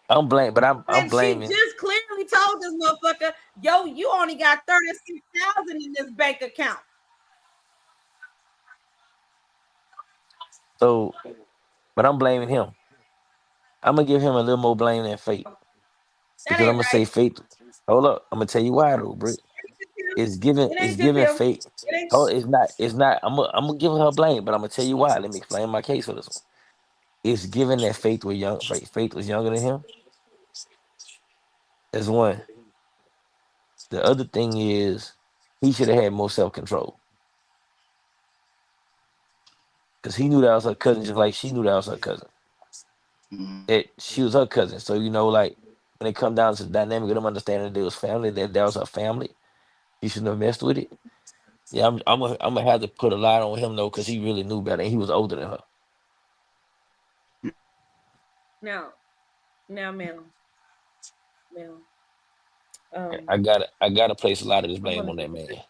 I'm blame, but I'm
And she
blaming.
just clearly told this motherfucker, yo, you only got 36,000 in this bank account.
So, but I'm blaming him. I'm gonna give him a little more blame than Fate
That
because I'm
ain't
gonna say
right.
Fate. Hold up, I'm gonna tell you why though, Britt.
It
it's
ain't just
giving
him.
fate.
It ain't.
Oh, it's not. I'm gonna give her blame, but I'm gonna tell you why. Let me explain my case for this one. It's given that Faith was younger than him. That's one. The other thing is he should have had more self control because he knew that was her cousin, just like she knew that was her cousin. That she was her cousin. So like when it come down to the dynamic of them understanding that it was family, that was her family. He shouldn't have messed with it. Yeah, I'm gonna have to put a lot on him though, because he really knew better. And he was older than her.
Now, now, Mel.
I gotta place a lot of this
I'm
blame
gonna
on that man.
disagree.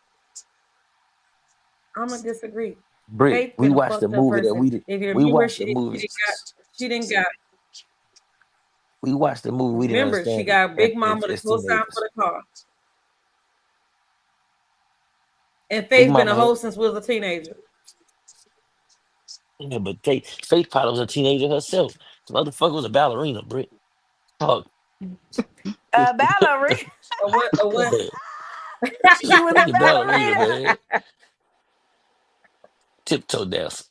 I'm gonna disagree.
Brick,
Faith
we
been a
watched the
fucked up
movie that
person. If you
we
remember,
watched the movie.
she didn't got.
We watched the movie. We didn't
Remember, she
understand it
got Big Mama to
as
co-sign for
teenagers.
the car, and
Big
Faith been a
Mama had
hoe since we was a teenager.
yeah, but Faith probably was a teenager herself. The motherfucker was a ballerina, Brick. Fuck.
Ballerina.
Or what? Or what?
She's a
She was a
fucking ballerina,
ballerina.
man. Tiptoe dance.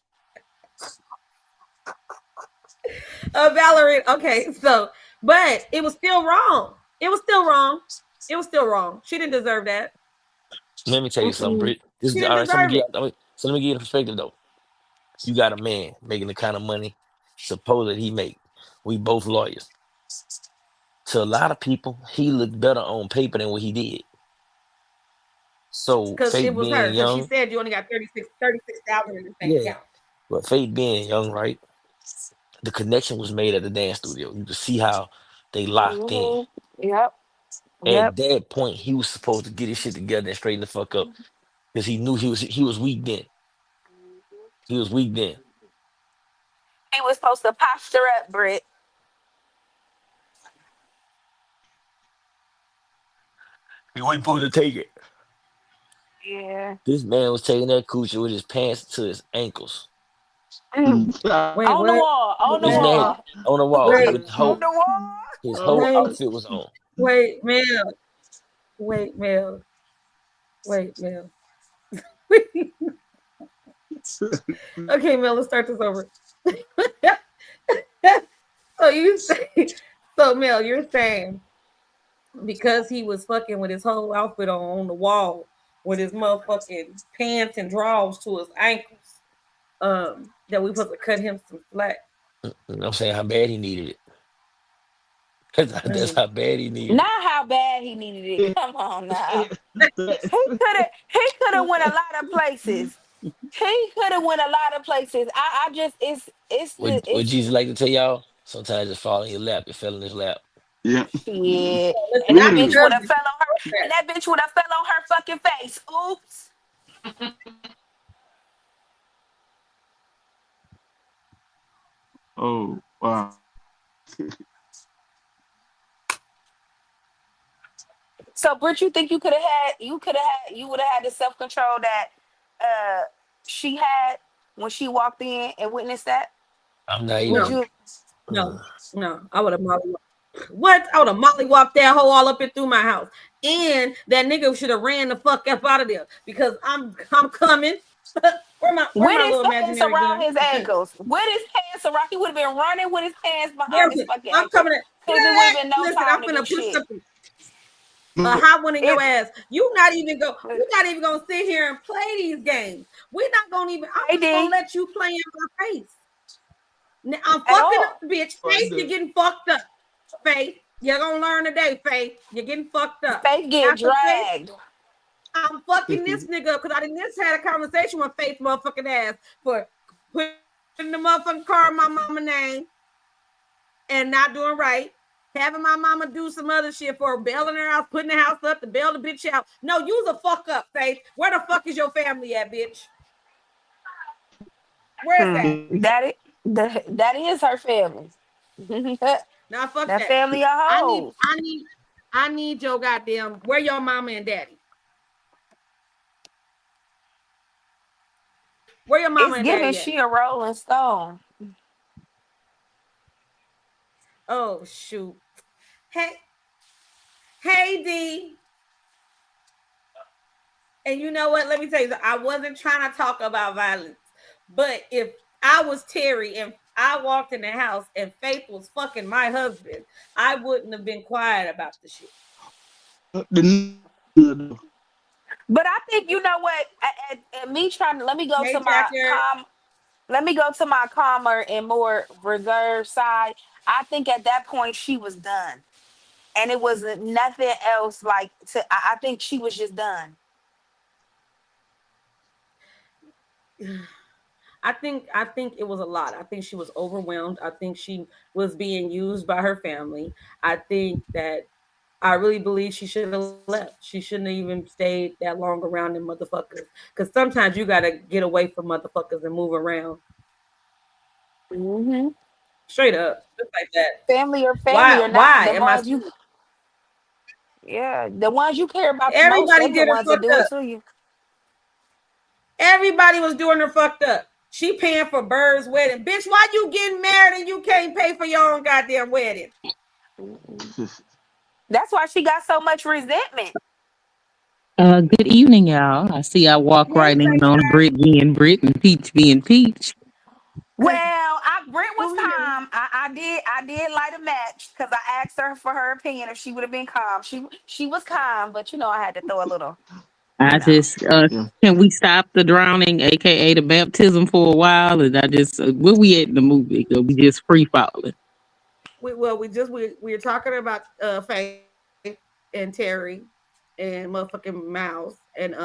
Valerie. Okay, so but it was still wrong. It was still wrong. It was still wrong. She didn't deserve that.
Let me tell you something,
Mm-mm.
Britt. This
She
is all
didn't
right. So let me
deserve
give
it.
so let me give you the perspective though. You got a man making the kind of money supposedly he make. We both lawyers. To a lot of people, he looked better on paper than what he did. So
Because it
Faith
was her.
being
Because she
young,
said you only got 36,000 in the bank
yeah.
account.
But Faith being young, right? The connection was made at the dance studio. You could see how they locked in.
Mhm. Yep.
At
Yep.
that point, he was supposed to get his shit together and straighten the fuck up because he knew he was weak then. He was weak then.
He was supposed to posture up, Britt.
He wasn't supposed to take it.
Yeah.
This man was taking that coochie with his pants to his ankles.
Mm.
Wait,
On the
what?
wall. On the
This
Wait,
man
wall.
on the wall
wait,
with
On the wall.
his whole
wait,
outfit was on.
wait, Mel. Wait, Mel. Wait, Mel. Okay, Mel, let's start this over. So you say, so Mel, you're saying because he was fucking with his whole outfit on the wall with his motherfucking pants and drawers to his ankles, that we supposed to cut him some slack.
You know what I'm saying? How bad he needed it. That's
Mm.
how bad he needed it.
Not how bad he needed it. Come on now. He could have went a lot of places. He could have went a lot of places. I just it's the
Would
it's
Jesus like to tell y'all? Sometimes just fall in your lap. It fell in his lap.
Yeah.
shit.
Listen,
And that
I be
bitch
Literally.
would have
judging.
fell on her and that bitch would have fell on her fucking face. Oops.
Oh, wow.
So Britt, you think you would have had the self control that uh she had when she walked in and witnessed that?
I'm not
Would
No,
even.
you
no, no. I would have what? I would have mollywhopped that hoe all up and through my house. And that nigga should have ran the fuck up out of there because I'm coming. Where
with
my
his
little
pants
imaginary
around
gun?
his ankles? With his pants around, he would have been running with his pants behind his
Listen,
fucking
I'm
ankles.
coming at
Cause it would have been no
listen, I'm
time to do
finna put
shit.
something a hot one in your
It
ass. You're not even gonna sit here and play these games. We're not gonna even I'm
Hey
not gonna
D
let you play in my face. Now, I'm
at
fucking up,
all.
bitch.
Right
Faith, you're
there.
getting fucked up. Faith, you're gonna learn today, Faith. You're getting fucked up.
Faith get
After Faith,
dragged.
I'm fucking this nigga up because I didn't just had a conversation with Faith motherfucking ass for putting the motherfucking car in my mama name and not doing right. Having my mama do some other shit for bailing her out, putting the house up to bail the bitch out. No, you's a fuck up, Faith. Where the fuck is your family at, bitch? Where's that?
That is her family.
Now fuck
That
that.
family a
I need,
whole.
I need, I need your goddamn. Where your mama and daddy? Where your mama
It's
and
giving
daddy at?
she a rolling stone.
Oh shoot. Hey, hey D. And you know what? Let me tell you, I wasn't trying to talk about violence, but if I was Terry and I walked in the house and Faith was fucking my husband, I wouldn't have been quiet about the shit.
But I think you know what, and me trying to
Hey, Jacker.
let me go to my calmer and more reserved side. I think at that point she was done, and it was nothing else like to. I think she was just done.
I think it was a lot. I think she was overwhelmed. I think she was being used by her family. I think that I really believe she should have left. She shouldn't have even stayed that long around them motherfuckers. Because sometimes you gotta get away from motherfuckers and move around.
Hmm.
Straight up. Just like that.
Family
Why
or not,
why
the
am I
ones you, yeah, the ones you care about the most,
everybody
them the
did her
ones that
fucked
do it
up.
to you.
Everybody was doing her fucked up. She paying for Bird's wedding. Bitch, why you getting married and you can't pay for your own goddamn wedding?
That's why she got so much resentment.
Good evening, y'all. I see I walk
Hey,
right in on
sunshine.
Brit being Brit and Peach being Peach.
Well, Brent was
Who here?
calm. I did light a match because I asked her for her opinion if she would have been calm. She was calm, but I had to throw a little, you
I
know.
just can we stop the drowning, aka the baptism, for a while? And I just where we at in the movie? 'Cause we just free falling.
We were talking about Faith and Terry and motherfucking Mouse and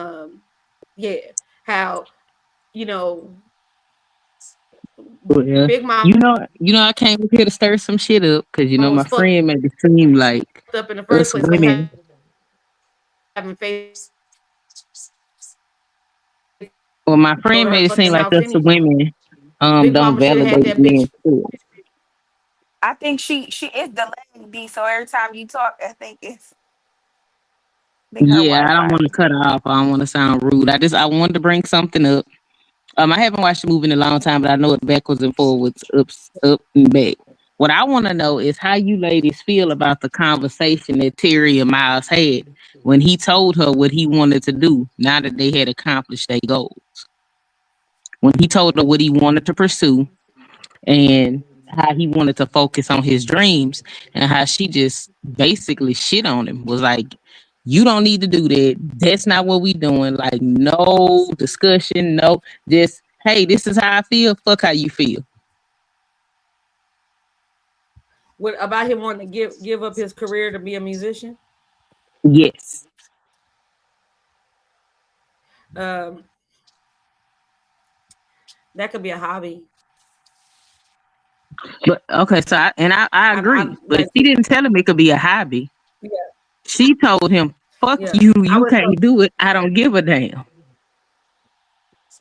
yeah, how you know
But,
Big Mama was fucked
I came up here to stir some shit up because my
up in the
friend made
first
it
place for
seem
having
like
Faith having
us
faith in
women.
go
Well,
to
my
her
friend
fucking
made it
house
seem like
anyway.
us women
Big
don't
Mama should have had
validate
that bitch.
men too.
I think she is delaying D, so every time you talk, I think her
Yeah, I don't
Wi-Fi.
want to cut her off. I don't want to sound rude. I wanted to bring something up. I haven't watched the movie in a long time, but I know it backwards and forwards, up and back. What I want to know is how you ladies feel about the conversation that Terry and Miles had when he told her what he wanted to do now that they had accomplished their goal. When he told her what he wanted to pursue and how he wanted to focus on his dreams, and how she just basically shit on him, was like, you don't need to do that. That's not what we doing. Like, no discussion, no, just, hey, this is how I feel. Fuck how you feel.
What about him wanting to give up his career to be a musician?
Yes.
Um, that could be a hobby.
But okay, so I agree.
I'm
But
like,
she didn't tell him it could be a hobby.
yeah,
She told him, fuck
yeah.
you,
I
you
would
can't do it. I don't give a damn.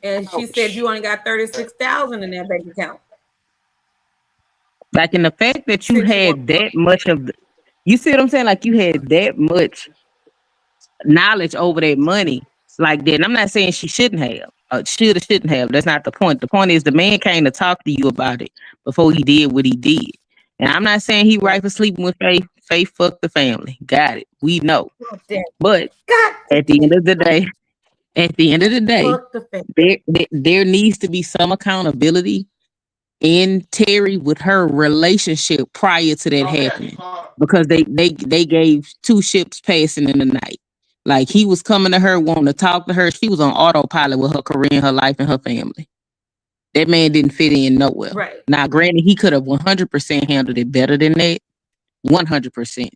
and she said you only got 36,000 in that bank account.
Like, in the fact that you
Since you want
had that much of you see what I'm saying? Like, you had that much knowledge over that money like that. And I'm not saying she shouldn't have. Should or shouldn't have. That's not the point. The point is the man came to talk to you about it before he did what he did. And I'm not saying he
right.
right for sleeping with Faith. Faith fucked the family. Got it. We know.
God damn.
But
God
at the
damn.
end of the day, at the end of the day,
Fuck the face.
there needs to be some accountability in Terry with her relationship prior to that happening, because they gave two ships passing in the night. Like, he was coming to her, wanting to talk to her. She was on autopilot with her career, her life, and her family. That man didn't fit in nowhere.
Right.
Now, granted, he could have 100% handled it better than that, 100%.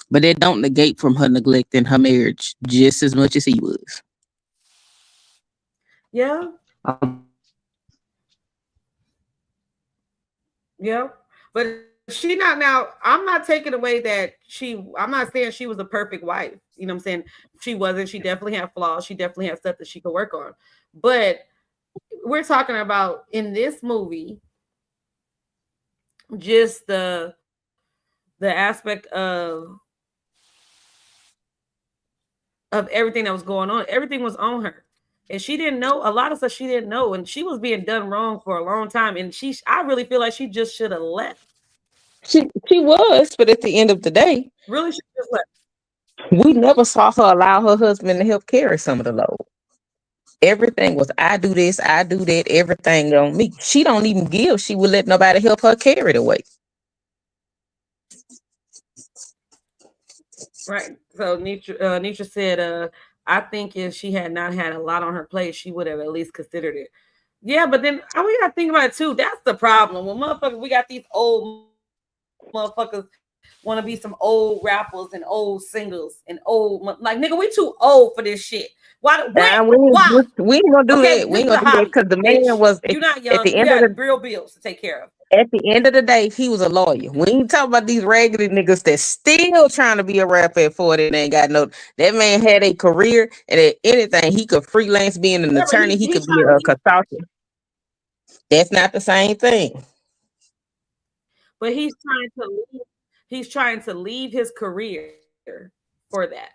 But that don't negate from her neglecting her marriage just as much as he was.
Yeah. Yeah. But she not now. I'm not taking away that I'm not saying she was a perfect wife. You know what I'm saying? She wasn't. She definitely had flaws. She definitely had stuff that she could work on. But we're talking about in this movie just the aspect of everything that was going on. Everything was on her. And she didn't know a lot of stuff she didn't know. And she was being done wrong for a long time. And I really feel like she just should have left.
She was, but at the end of the day,
Really should have just left.
we never saw her allow her husband to help carry some of the load. Everything was I do this, I do that, everything on me. She don't even give. She would let nobody help her carry the weight.
Right. So Nietzsche said, I think if she had not had a lot on her plate, she would have at least considered it. Yeah, but then we gotta think about it too. That's the problem. When motherfuckers, we got these old motherfuckers want to be some old rappers and old singles and like nigga, we too old for this shit. Why? What?
And we
Why?
we ain't gonna do
Okay,
that. We
this
ain't
is a
gonna do that
hobby,
because the man
bitch.
was
You're not
at
young.
the
You
end of
got
the
real bills to take care of.
day, he was a lawyer. We ain't talking about these raggedy niggas that still trying to be a rapper at 40 and ain't got no. That man had a career and at anything he could freelance being an
Yeah, but
attorney. He
he's
could be
trying
a
to leave,
consultant. That's not the same thing.
but he's trying to leave his career for that.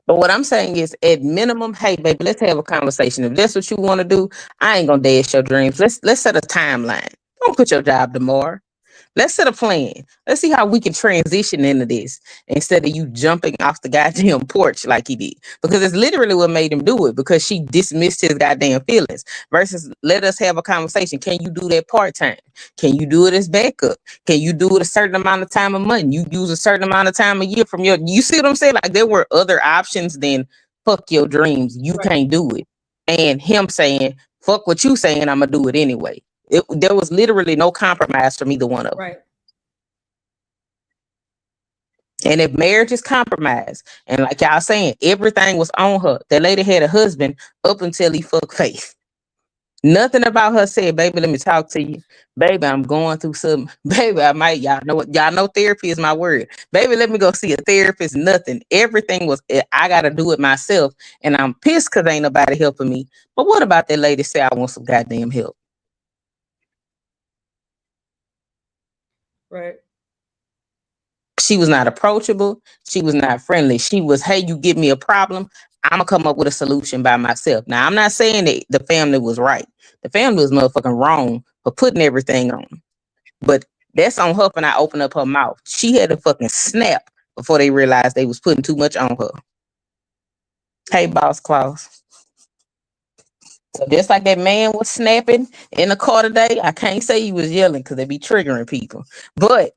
But what I'm saying is, at minimum, hey baby, let's have a conversation. If that's what you want to do, I ain't gonna dash your dreams. Let's set a timeline. Don't quit your job tomorrow. Let's set a plan. Let's see how we can transition into this instead of you jumping off the goddamn porch like he did. Because it's literally what made him do it because she dismissed his goddamn feelings. Versus let us have a conversation. Can you do that part time? Can you do it as backup? Can you do it a certain amount of time a month? You use a certain amount of time a year from you see what I'm saying? Like there were other options than fuck your dreams. You
Right,
can't do it. And him saying, fuck what you saying, I'm gonna do it anyway. There was literally no compromise from either one of them.
right,
And if marriage is compromised, and like y'all saying, everything was on her. That lady had a husband up until he fucked Faith. Nothing about her said, baby, let me talk to you. Baby, I'm going through something. Baby, I might, y'all know what y'all know therapy is my word. Baby, let me go see a therapist. Nothing. Everything was I gotta do it myself. And I'm pissed because ain't nobody helping me. But what about that lady say I want some goddamn help?
right.
She was not approachable. She was not friendly. She was, hey, you give me a problem. I'm gonna come up with a solution by myself. Now, I'm not saying that the family was right. The family was motherfucking wrong for putting everything on. But that's on her for not opening up her mouth. She had to fucking snap before they realized they was putting too much on her. Hey, boss Klaus. So just like that man was snapping in the car today, I can't say he was yelling because they be triggering people. But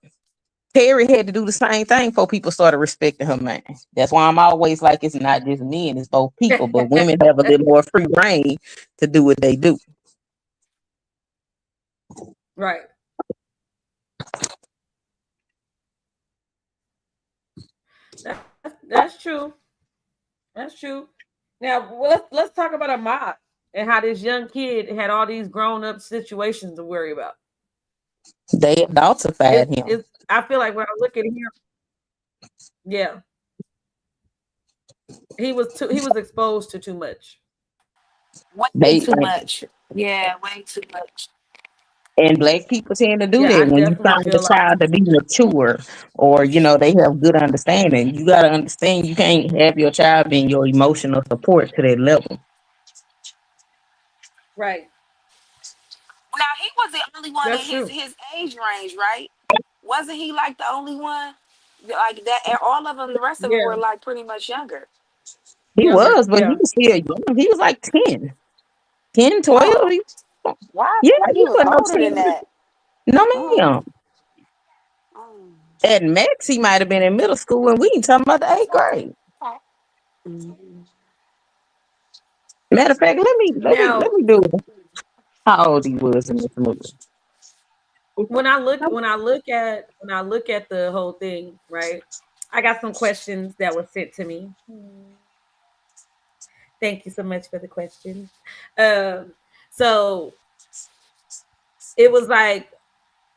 Terry had to do the same thing before people started respecting her man. That's why I'm always like, it's not just men, it's both people. But women have a little more free reign to do what they do.
Right. That's true. That's true. Now let's talk about Ahmad and how this young kid had all these grown up situations to worry about.
They adultified him.
It's I feel like when I look at him, yeah, he was exposed to too much.
Way
They
too much. Yeah, way too much.
and black people tend to do
Yeah,
that
I
when you
definitely
find the
feel like
child to be mature or they have good understanding. You gotta understand you can't have your child being your emotional support to that level.
right.
Now he was the only one in
That's
his
true.
his age range, right? Wasn't he like the only one like that? And all of them, the rest of them were
Yeah,
like pretty much younger.
He
younger.
was, but he
Yeah,
was still young. He was like 10, 10, 12.
Oh, why? I
Yeah,
feel like
he
he was
wasn't no
older than
10.
that.
No,
Oh,
ma'am.
oh.
At max, he might have been in middle school, and we ain't talking about the eighth grade.
Mhm.
Matter of fact, let
now
me do how old he was in this movie.
when I look at the whole thing, right? I got some questions that were sent to me. Thank you so much for the questions. Um, so it was like,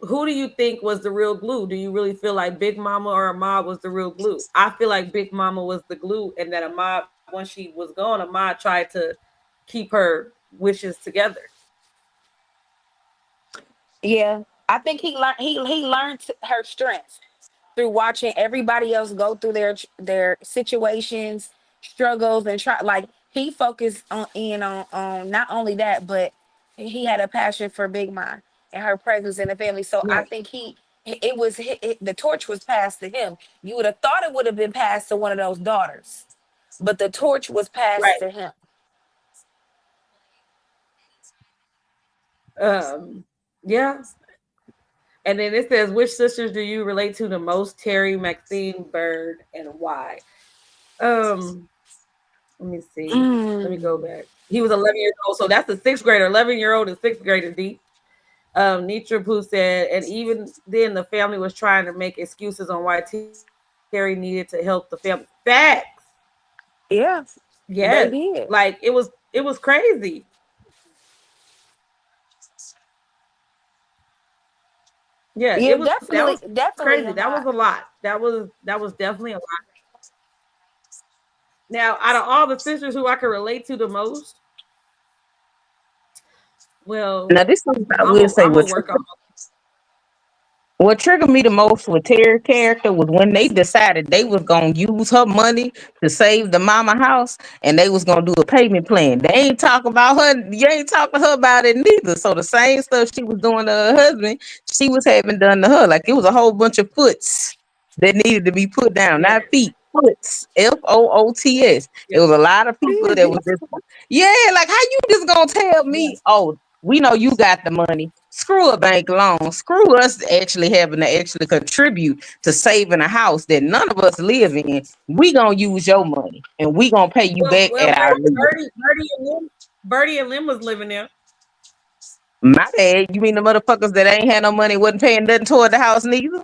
who do you think was the real glue? Do you really feel like Big Mama or Ahmad was the real glue? I feel like Big Mama was the glue, and that Ahmad, once she was gone, Ahmad tried to keep her wishes together.
Yeah, I think he learned her strengths through watching everybody else go through their situations, struggles, and try. Like he focused on not only that, but he had a passion for Big Mom and her presence in the family. So I
Right,
think the torch was passed to him. You would have thought it would have been passed to one of those daughters, but the torch was passed
right.
to him.
Um, yeah. And then it says, which sisters do you relate to the most? Terry, Maxine, Bird, and why? Um, Let me see. Let me go
Mm.
back. He was 11 years old, so that's the sixth grader. 11-year-old and sixth grader deep. Nitra Pooh said, and even then, the family was trying to make excuses on why Terry needed to help the family. Facts.
Yeah,
Yes.
they did.
Like it was crazy. Yeah,
Yeah,
that
definitely,
was crazy. That
definitely
was
a
a lot.
lot.
That was definitely a lot. Now, out of all the sisters who I can relate to the most, well,
Now, this is what I
I'm
will
a
say.
I'm a workaholic.
What triggered me the most with Terry character was when they decided they was gonna use her money to save the mama house, and they was gonna do a payment plan. They ain't talk about her. You ain't talking to her about it neither. So the same stuff she was doing to her husband, she was having done to her. Like it was a whole bunch of foots that needed to be put down,
Yes.
not feet. Foots, FOOTS. It was a lot of people that was just, yeah. Like how you just gonna tell
Yeah.
me? Oh, we know you got the money. Screw a bank loan. Screw us actually having to actually contribute to saving a house that none of us live in. We gonna use your money and we gonna pay you
Well,
back at our legal.
Birdie and Lim was living there
My bad. You mean the motherfuckers that ain't had no money wasn't paying nothing toward the house neither?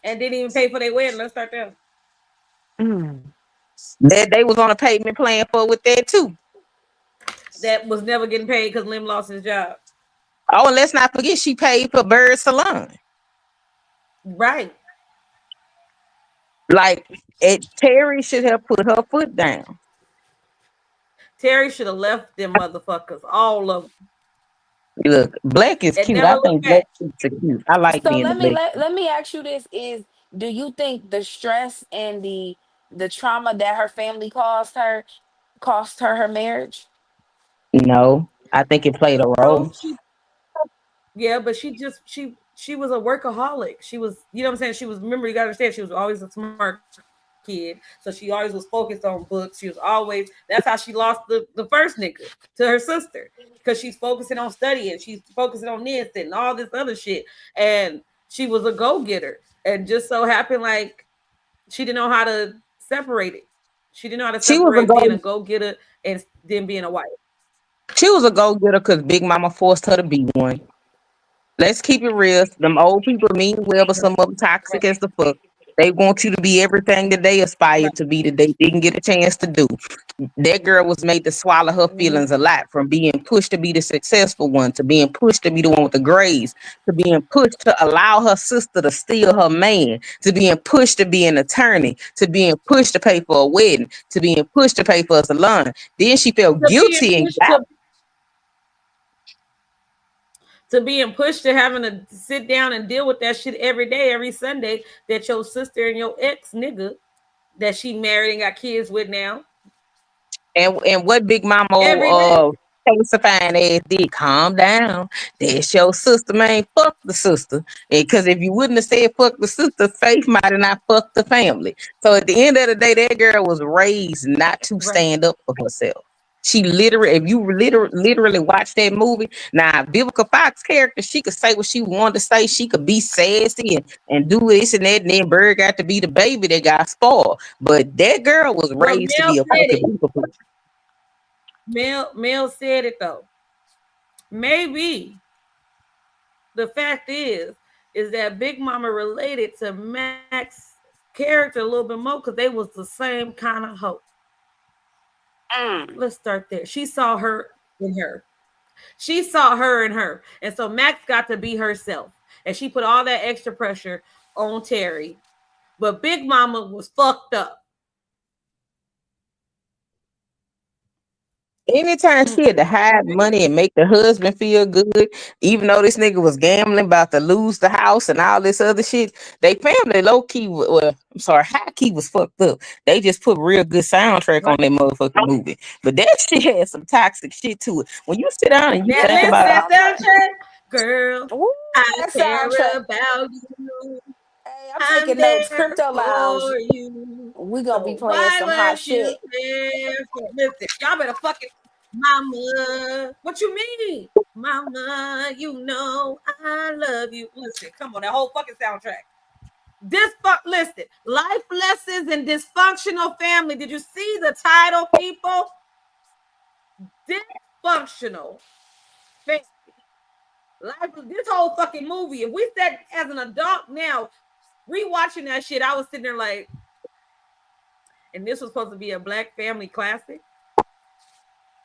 and didn't even pay for their wedding. Let's start there.
Mm.
That they was on a payment plan for with that too.
That was never getting paid because Lim lost his job.
Oh, and let's not forget she paid for Bird Salon.
Right.
Like Terry should have put her foot down.
Terry should have left them motherfuckers, all of them,
Look, black is
and
cute.
never
I
look
think black
back.
chicks are cute. I like
So
being a black.
let me ask you this: is do you think the stress and the trauma that her family caused her cost her her marriage?
No, I think it played a
No,
role.
yeah, but she was a workaholic. She was, you know what I'm saying? She was, remember, you gotta understand, she was always a smart kid. So she always was focused on books. She was always, that's how she lost the first nigga to her sister. Because she's focusing on studying, she's focusing on this and all this other shit. And she was a go-getter. And just so happened like she didn't know how to separate it. She didn't know how to
She was a
separate being a
go.
go-getter and then being a wife.
She was a go getter because Big Mama forced her to be one. Let's keep it real. Them old people mean well, but some of them toxic as the fuck. They want you to be everything that they aspire to be that they didn't get a chance to do. That girl was made to swallow her
Mhm.
feelings a lot, from being pushed to be the successful one, to being pushed to be the one with the grades, to being pushed to allow her sister to steal her man, to being pushed to be an attorney, to being pushed to pay for a wedding, to being pushed to pay for a salon. Then she felt
To being
guilty and
pushed to being pushed to having to sit down and deal with that shit every day, every Sunday, that your sister and your ex nigga that she married and got kids with now
and what Big Mama
every day.
pacifying ass did, calm down. That's your sister, man. Fuck the sister. Because if you wouldn't have said fuck the sister, Faith might have not fucked the family. So at the end of the day, that girl was raised not to
Right.
stand up for herself. She literally, if you literally watch that movie, now Vivica Fox character, she could say what she wanted to say. She could be sassy and do this and that, and then Bird got to be the baby that got spoiled. But that girl was
But
raised to be a fucking people.
Mel said it though. Maybe the fact is that Big Mama related to Max character a little bit more because they was the same kind of hope.
Mm.
Let's start there. She saw her in her. She saw her in her. And so Max got to be herself. And she put all that extra pressure on Terry. But Big Mama was fucked up.
Anytime she had to
Mm-mm.
hide money and make the husband feel good, even though this nigga was gambling about to lose the house and all this other shit, they family low key, well, I'm sorry, high key was fucked up. They just put real good soundtrack on
Right.
that motherfucking movie. But that shit had some toxic shit to it. When you sit down and you
That
think
list,
about
that
all
soundtrack, girl,
Ooh,
I
that
care
soundtrack.
about you.
Hey, I'm
I'm
taking notes.
there
Crypto Lounge.
for you.
We gonna be
So
playing
why
some hot
weren't you
shit.
there for? Listen, y'all better fucking Mama, what you mean? Mama, you know I love you. Listen, come on, that whole fucking soundtrack. Listen, life lessons in dysfunctional family. Did you see the title, people? Dysfunctional family. Life, this whole fucking movie. If we said as an adult now, rewatching that shit, I was sitting there like, and this was supposed to be a black family classic.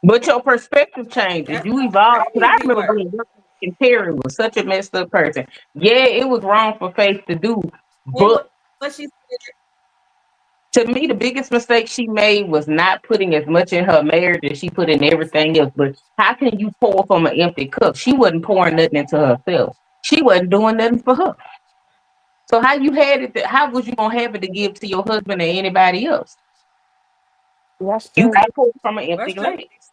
But your perspective changes.
That's
You
how
evolve. Because I
crazy
remember
work.
being young and Terry was such a messed up person. Yeah, it was wrong for Faith to do,
And
but
what she said,
to me, the biggest mistake she made was not putting as much in her marriage as she put in everything else. But how can you pour from an empty cup? She wasn't pouring nothing into herself. She wasn't doing nothing for her. So how you had it? How was you gonna have it to give to your husband or anybody else?
That's
You
true.
got to pour from an empty
that's true.
glass.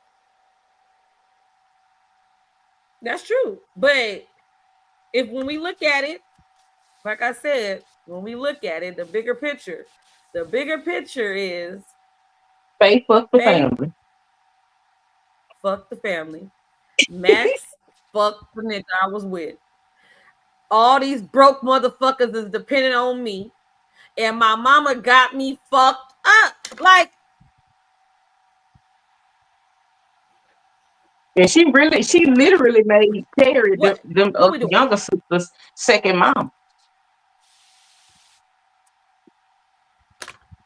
That's true. But if when we look at it, like I said, when we look at it, the bigger picture is
Faith fuck the
Faith,
family.
fuck the family. Max, fuck the nigga I was with. All these broke motherfuckers is dependent on me. And my mama got me fucked up. Like,
And she literally made Terry them
what we doing?
younger sisters second mom.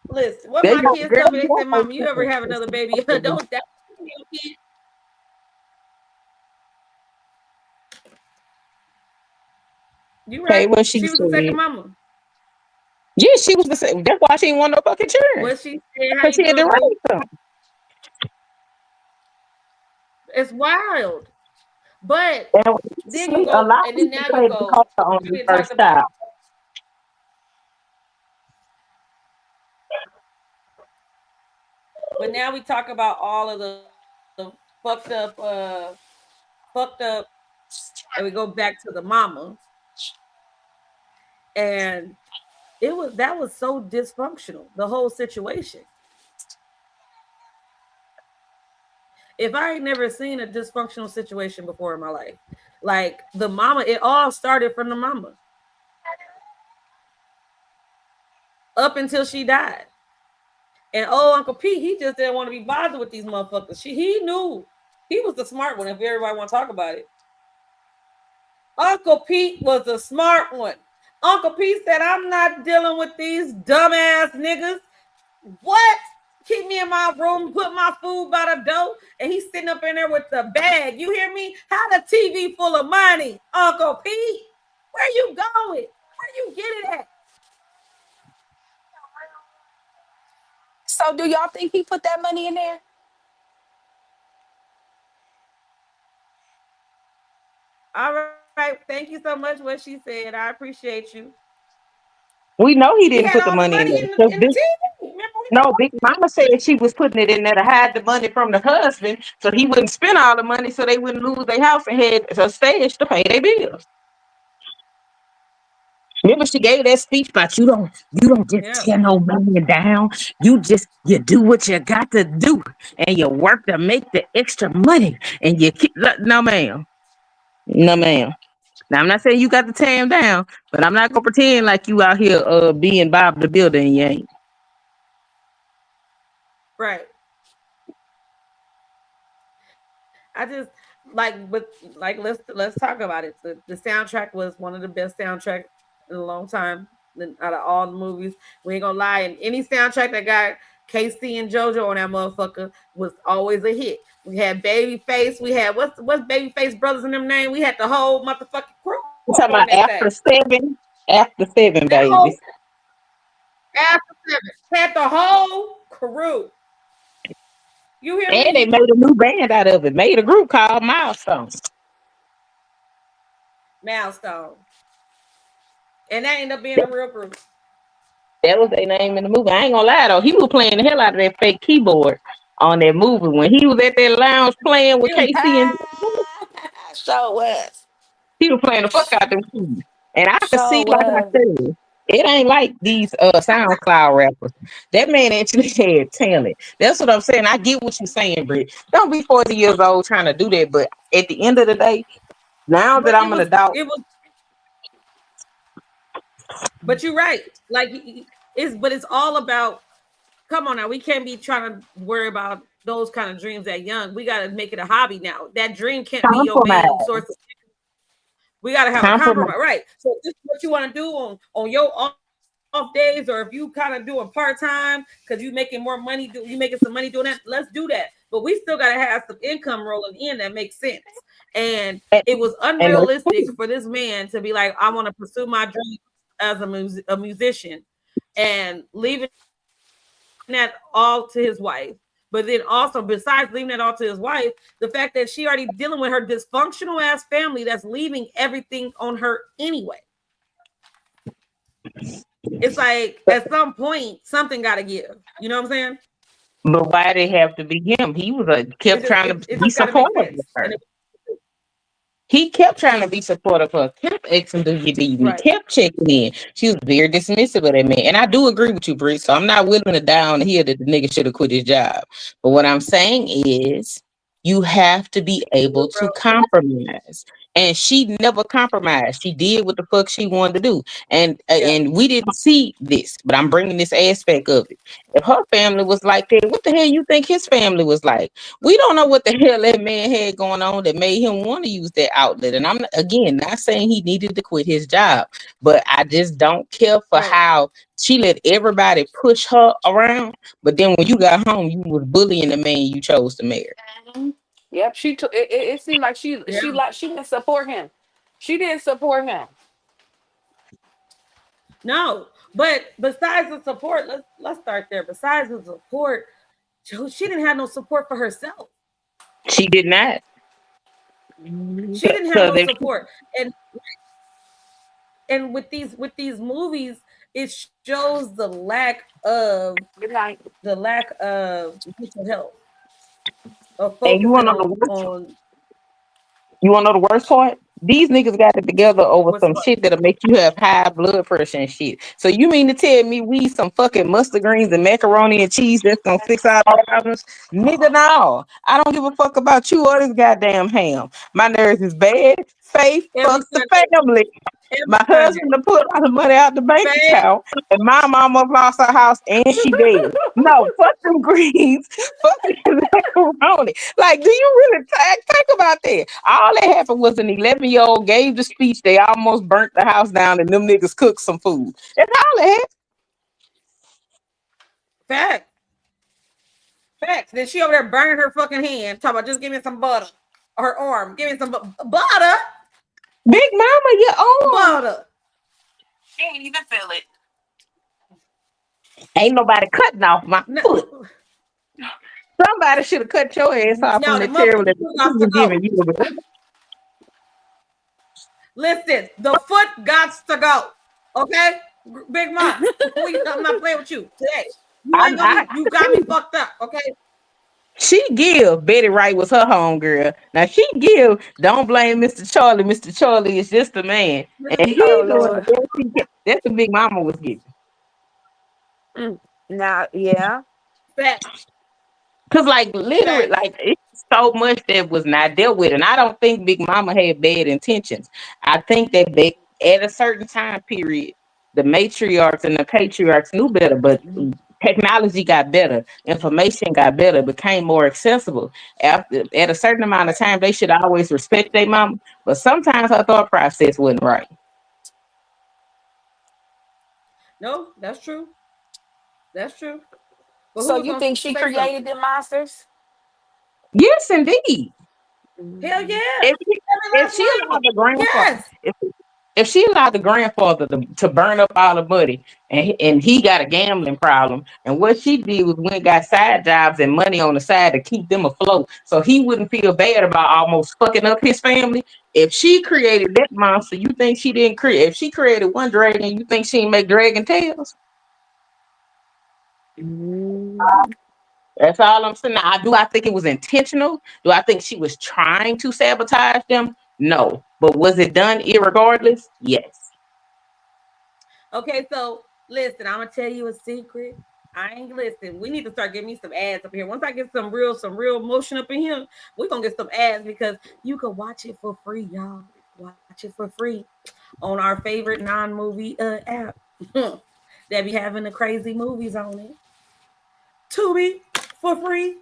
Listen, what
They
my
got
kids
girl,
told me,
you
they said,
almost
Mom, you ever have another baby? Don't that kid. You
okay,
right.
what she
She was the second
said.
mama.
Yeah, she was the same. That's why she didn't want no fucking children.
What she said, how
Because
you
she had to
doing, boo?
raise them.
It's wild. But
And
then you
a
go,
lot
and
of
then
people
now you
play the
go,
cost on
we
the
didn't talk
first
about,
child.
but now we talk about all of the fucked up, and we go back to the mama. And that was so dysfunctional, the whole situation. If I ain't never seen a dysfunctional situation before in my life, like the mama, it all started from the mama up until she died. And Uncle Pete, he just didn't want to be bothered with these motherfuckers. He knew he was the smart one. If everybody want to talk about it, Uncle Pete was the smart one. Uncle Pete said, "I'm not dealing with these dumbass niggas. What? Keep me in my room, put my food by the door, and he's sitting up in there with the bag. You hear me? How the TV full of money, Uncle Pete? Where you going? Where you get it at?"
So do y'all think he put that money in there?
All right, thank you so much. What she said, I appreciate you.
We know he
He
didn't
had
put the
all the
money in
money
there.
in the TV. Remember we
No, Big Mama said she was putting it in there to hide the money from the husband so he wouldn't spend all the money so they wouldn't lose their house and had a stage to pay their bills. Remember she gave that speech about you don't just
yeah,
tear no man down. You do what you got to do and you work to make the extra money and you keep no ma'am. No ma'am. Now I'm not saying you got to tear him down, but I'm not gonna pretend like you out here being Bob the Builder and you ain't.
right. I just but let's talk about it. The soundtrack was one of the best soundtracks in a long time out of all the movies. We ain't gonna lie, and any soundtrack that got KC and JoJo on that motherfucker was always a hit. We had Babyface, we had what's Babyface brothers in them name. We had the whole motherfucking crew
I'm
on
talking
that
about
thing.
after seven,
That whole
baby.
after seven had the whole crew. You hear
And they
me?
made a new band out of it. Made a group called Milestone.
Milestone, and that ended up being a real group.
That was their name in the movie. I ain't gonna lie though, he was playing the hell out of that fake keyboard on that movie when he was at that lounge playing with Casey and
So was.
he was playing the fuck out them keys. And I could
So
see, like I
was.
said, It ain't like these SoundCloud rappers. That man actually had talent. That's what I'm saying. I get what you're saying, Britt. Don't be 40 years old trying to do that. But at the end of the day, now that
But
I'm an adult,
it was, but you're right. Like it's all about. Come on now, we can't be trying to worry about those kind of dreams that young. We got to make it a hobby now. That dream can't be your main
compromise.
source of. We got to have a
Compromise.
compromise, right? So this is what you want to do on your off days, or if you kind of doing part time because you making more money, you making some money doing that. Let's do that. But we still got to have some income rolling in that makes sense. And
And,
it was
and
unrealistic for this man to be like, I want to pursue my dream as a musician, and leaving that all to his wife. But then also, besides leaving that all to his wife, the fact that she already dealing with her dysfunctional ass family that's leaving everything on her anyway. It's like at some point something got to give. You know what I'm saying?
but why did it have to be him? He was kept trying to
It
be
just got to make
supportive
sense.
of her. He kept trying to be supportive of her, kept asking to get me,
Right.
kept checking in. She was very dismissive of that man. And I do agree with you, Bree. So I'm not willing to die on the hill that the nigga should have quit his job. But what I'm saying is you have to be able to compromise. And she never compromised. She did what the fuck she wanted to do.
Yeah.
And we didn't see this, but I'm bringing this aspect of it. If her family was like that, what the hell you think his family was like? We don't know what the hell that man had going on that made him want to use that outlet. And I'm again not saying he needed to quit his job, but I just don't care for
Right.
how she let everybody push her around. But then when you got home, you was bullying the man you chose to marry.
Yep, she took it. It seemed like
Yeah.
she didn't support him. She didn't support him.
No. But besides the support, let's start there. Besides the support, she didn't have no support for herself.
She did not.
She didn't have
Because
no
if
support. And with these movies, it shows
Good night.
the lack of mental health, of
and
focusing on
you wanna know the worst part? These niggas got it together over
what's
some
what.
shit that'll make you have high blood pressure and shit. So you mean to tell me we some fucking mustard greens and macaroni and cheese that's gonna fix our problems? Nigga, no. I don't give a fuck about you or this goddamn ham. My nerves is bad. Faith
Every
fucks the
Sunday.
family.
Every
My
Sunday.
husband to put all the money out the bank
Faith.
account, and my mama lost her house and she dead. No, fuck them greens. Fuck this macaroni. Like, do you really think about that? All that happened was an 11-year-old gave the speech. They almost burnt the house down, and them niggas cooked some food. That's all that happened.
Fact. Facts. Then she over there burning her fucking hand, talking about just give me some butter. Her arm, give me some butter.
Big mama, your arm.
Butter.
She ain't even feel it.
Ain't nobody cutting off my
No,
foot. Somebody should have cut your ass off from
no, the
the terrible that
motherfucker
she
got to
was
go.
giving you.
Listen, the foot got to go. Okay, Big Mom, I'm not playing with you today. You ain't gonna
I
be. You got me fucked up. Okay.
She give Betty Wright was her homegirl. Now she give, don't blame Mr. Charlie. Mr. Charlie is just a man. And he
Oh
doing the
Lord.
best he can. That's the big mama was getting.
Now, yeah.
Facts.
Cause like literally,
Facts.
like it's so much that was not dealt with. And I don't think Big Mama had bad intentions. I think that they at a certain time period, the matriarchs and the patriarchs knew better, but technology got better, information got better, became more accessible. After at a certain amount of time, they should always respect their mama. But sometimes her thought process wasn't right.
No, that's true. That's true. But who
So
was
you
gonna
think she
say
created
something?
the monsters?
Yes, indeed.
Hell yeah.
If she,
Every
if
last
she
one of them.
allowed the grandfather,
Yes.
if she allowed the grandfather to burn up all the money and he got a gambling problem, and what she did was went and got side jobs and money on the side to keep them afloat so he wouldn't feel bad about almost fucking up his family. If she created that monster, you think she didn't create? If she created one dragon, you think she didn't make dragon tails? That's all I'm saying. Now, do I think it was intentional? Do I think she was trying to sabotage them? No. But was it done irregardless? Yes.
Okay, so listen, I'm gonna tell you a secret. I ain't listen. We need to start getting me some ads up here. Once I get some real motion up in here, we're gonna get some ads because you can watch it for free, y'all. Watch it for free on our favorite non-movie app that be having the crazy movies on it. Tubi for free.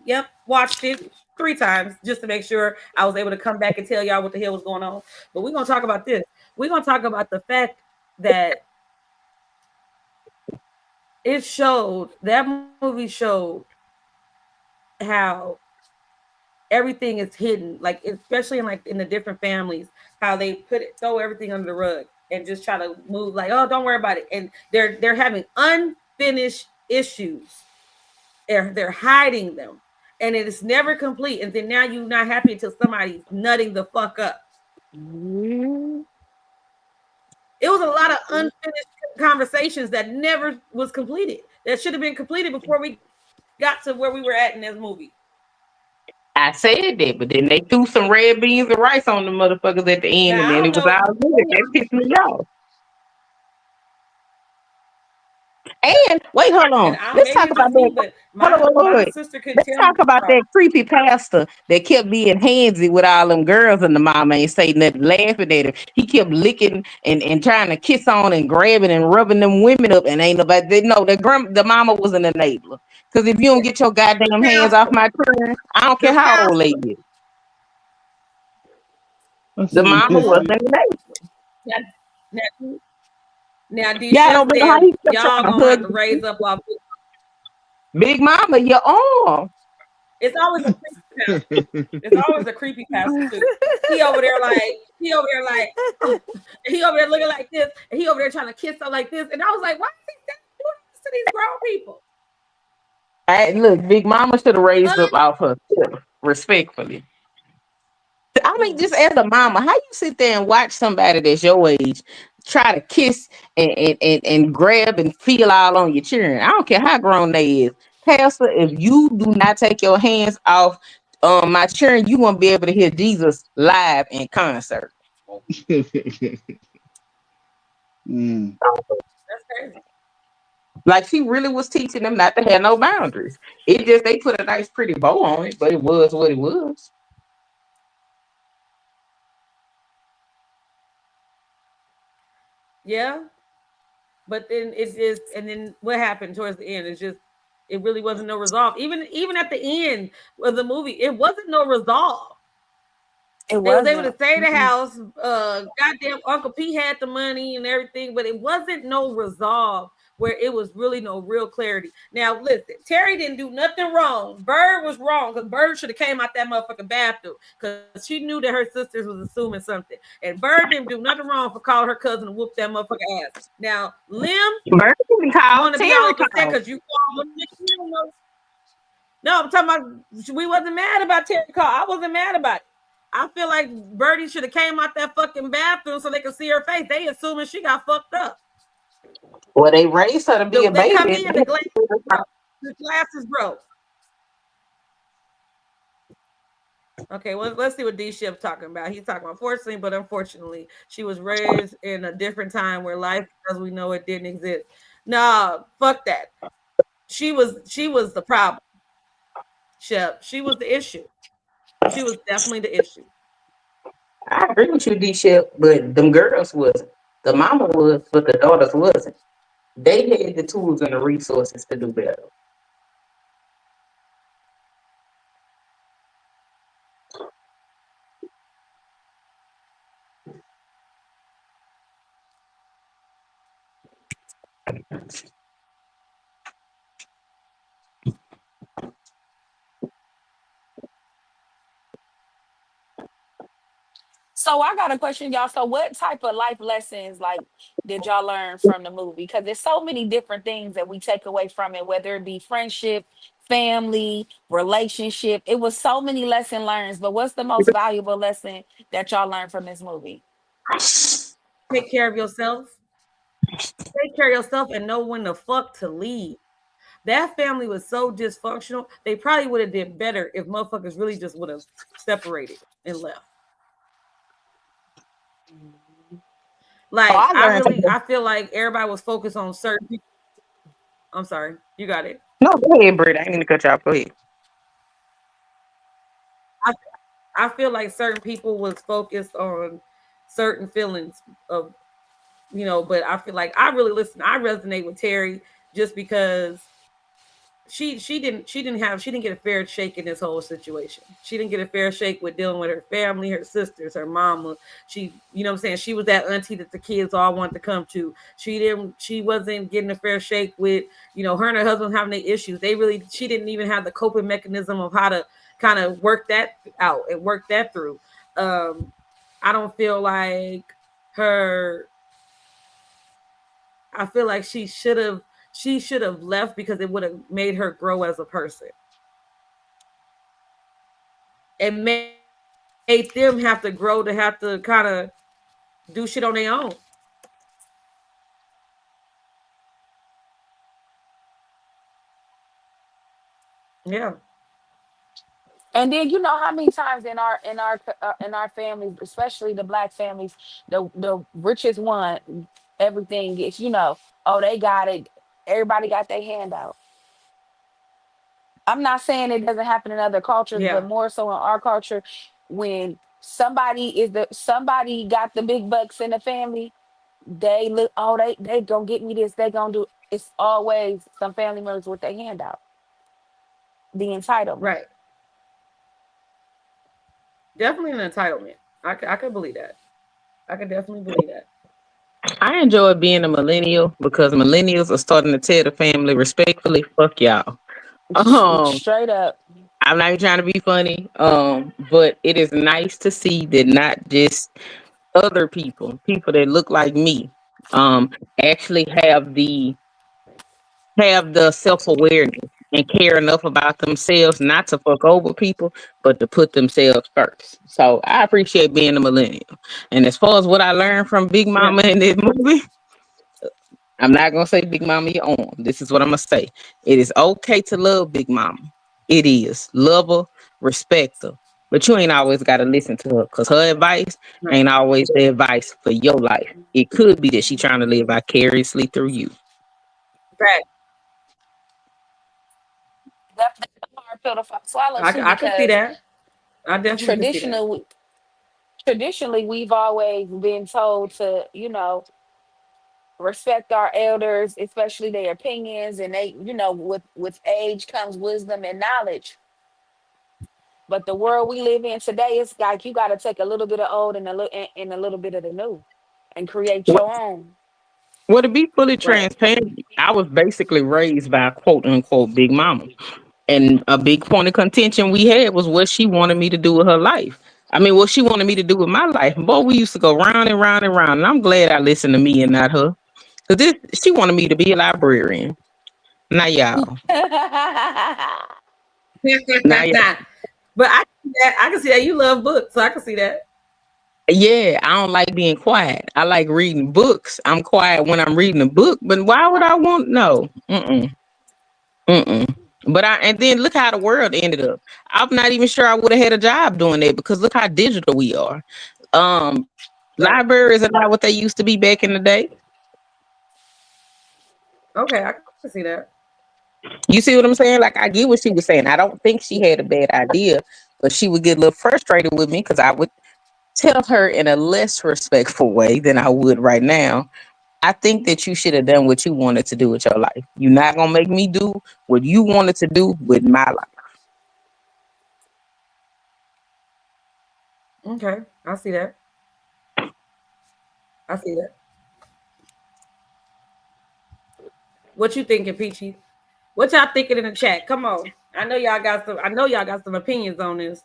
Yep, watched it 3 times just to make sure I was able to come back and tell y'all what the hell was going on. But we're gonna talk about this. We're gonna talk about the fact that that movie showed how everything is hidden, like especially in the different families, how they throw everything under the rug and just try to move like, oh, don't worry about it, and they're having unfinished issues. They're hiding them, and it is never complete. And then now you're not happy until somebody's nutting the fuck up. It was a lot of unfinished conversations that never was completed. That should have been completed before we got to where we were at in this movie.
I said that, but then they threw some red beans and rice on the motherfuckers at the end,
Now
and
I
then
don't
it was
know.
all good. That pissed me off. And wait, hold on. Let's
Maybe
talk
it's
about
just me,
that.
but
Hold on,
my
wait.
sister couldn't
Let's
tell me
talk
what's
about
wrong.
that creepy pastor that kept being handsy with all them girls, and the mama ain't say nothing, laughing at him. He kept licking and trying to kiss on and grabbing and rubbing them women up, and ain't nobody. They know the mama was an enabler. Because if you don't get your
The
goddamn hands off
pastor,
my children, I don't care
the
how old they
pastor.
is.
I
The
seen the
mama was
picture.
an enabler.
Now, now, now D
Y'all
Chef
don't know how
said
he kept
y'all
trying to
gonna have to
hug
raise up off.
Big Mama, your arm.
It's always a creepy pastor. It's always a creepy pastor too. He over there like he over there like he over there looking like this, and he over there trying to kiss her like this. And I was like, why is he doing this to these grown people?
Look, Big Mama should have raised up
Un-
off her respectfully. I mean,
mm.
just as a mama, how you sit there and watch somebody that's your age try to kiss and grab and feel all on your children? I don't care how grown they is. Pastor, if you do not take your hands off my children, you won't be able to hear Jesus live in concert.
Mm.
That's crazy.
Like she really was teaching them not to have no boundaries. It just they put a nice pretty bow on it, but it was what it was.
Yeah, but then it just and then what happened towards the end is just it really wasn't no resolve. Even at the end of the movie, it wasn't no resolve.
It
They was able
wasn't.
to save the
Mm-mm.
house. Goddamn, Uncle P had the money and everything, but it wasn't no resolve where it was really no real clarity. Now, listen, Terry didn't do nothing wrong. Bird was wrong because Bird should have came out that motherfucking bathroom because she knew that her sisters was assuming something, and Bird didn't do nothing wrong for calling her cousin and whoop that motherfucker ass. Now, Lim
Bird called,
want to be all
Terry
upset
called.
because you called him. No, I'm talking about we wasn't mad about Terry Call. I wasn't mad about it. I feel like Birdie should have came out that fucking bathroom so they could see her face. They assuming she got fucked up.
Well, they raised her to be a
They come
baby.
in, the glass is broke. The glass is broke. Okay, well, let's see what D Shift talking about. He's talking about fortunately, but unfortunately, she was raised in a different time where life as we know it didn't exist. Nah, fuck that. She was the problem. Shep. She was the issue. She was definitely the issue.
I agree with you, D Shep, but them girls wasn't. The mama was, but the daughters wasn't. They had the tools and the resources to do better.
So I got a question, y'all. So what type of life lessons like did y'all learn from the movie? Because there's so many different things that we take away from it, whether it be friendship, family, relationship. It was so many lesson learned. But what's the most valuable lesson that y'all learned from this movie?
Take care of yourself. Take care of yourself and know when the fuck to leave. That family was so dysfunctional. They probably would have did better if motherfuckers really just would have separated and left.
Oh,
Like
I learned.
I feel like everybody was focused on certain people. I'm sorry, you got it.
No, go ahead, Britt. I ain't gonna cut you off. Go ahead.
I, I feel like certain people was focused on certain feelings of, but I feel like I really listen. I resonate with Terry just because she didn't get a fair shake in this whole situation. She didn't get a fair shake with dealing with her family, her sisters, her mama. What I'm saying, she was that auntie that the kids all wanted to come to. She wasn't getting a fair shake with, her and her husband having their issues. She didn't even have the coping mechanism of how to kind of work that out and work that through. um I don't feel like her I feel like she should have left because it would have made her grow as a person. It made them have to grow to have to kind of do shit on their own. Yeah,
And then you know how many times in our families, especially the black families, the richest one, everything gets, oh, they got it. Everybody got their hand out. I'm not saying it doesn't happen in other cultures, but
yeah,
more so in our culture, when somebody got the big bucks in the family, they look, oh, they gonna get me this, they gonna do. It's always some family members with their hand out, the entitlement.
right. Definitely an entitlement. I could believe that. I could definitely believe that.
I enjoy being a millennial because millennials are starting to tell the family respectfully, fuck y'all. Um,
Straight up.
I'm not even trying to be funny. But it is nice to see that not just other people that look like me, actually have the self awareness and care enough about themselves not to fuck over people, but to put themselves first. So I appreciate being a millennial. And as far as what I learned from Big
Yeah.
Mama in this movie, I'm not gonna say Big Mama you on. This is what I'm gonna say. It is okay to love Big Mama. It is. Love her, respect her. But you ain't always gotta listen to her because her advice
Right.
ain't always the advice for your life. It could be that she trying to live vicariously through you.
Right.
That's a hard pill to swallow too,
I could see
because
that. I definitely could see that.
traditionally traditionally we've always been told to, respect our elders, especially their opinions, and they, with age comes wisdom and knowledge. But the world we live in today is like you got to take a little bit of old and a little bit of the new, and create your own.
Well, to be fully
Right.
transparent, I was basically raised by a quote unquote Big Mama. And a big point of contention we had was what she wanted me to do with her life. I mean, what she wanted me to do with my life. Boy, we used to go round and round and round. And I'm glad I listened to me and not her. Because she wanted me to be a librarian. Not y'all. Not y'all.
But I can see that you love books, so I can see that.
Yeah, I don't like being quiet. I like reading books. I'm quiet when I'm reading a book, but why would I want no? Mm-mm. Mm-mm. But and then look how the world ended up. I'm not even sure I would have had a job doing that because look how digital we are. Um,
Right.
Libraries are not what they used to be back in the day.
Okay, I can see that.
You see what I'm saying? Like I get what she was saying. I don't think she had a bad idea, but she would get a little frustrated with me because I would tell her in a less respectful way than I would right now. I think that you should have done what you wanted to do with your life. You're not gonna make me do what you wanted to do with my life.
Okay, I see that. I see that. What you thinking, Peachy? What y'all thinking in the chat? Come on. I know y'all got some opinions on this.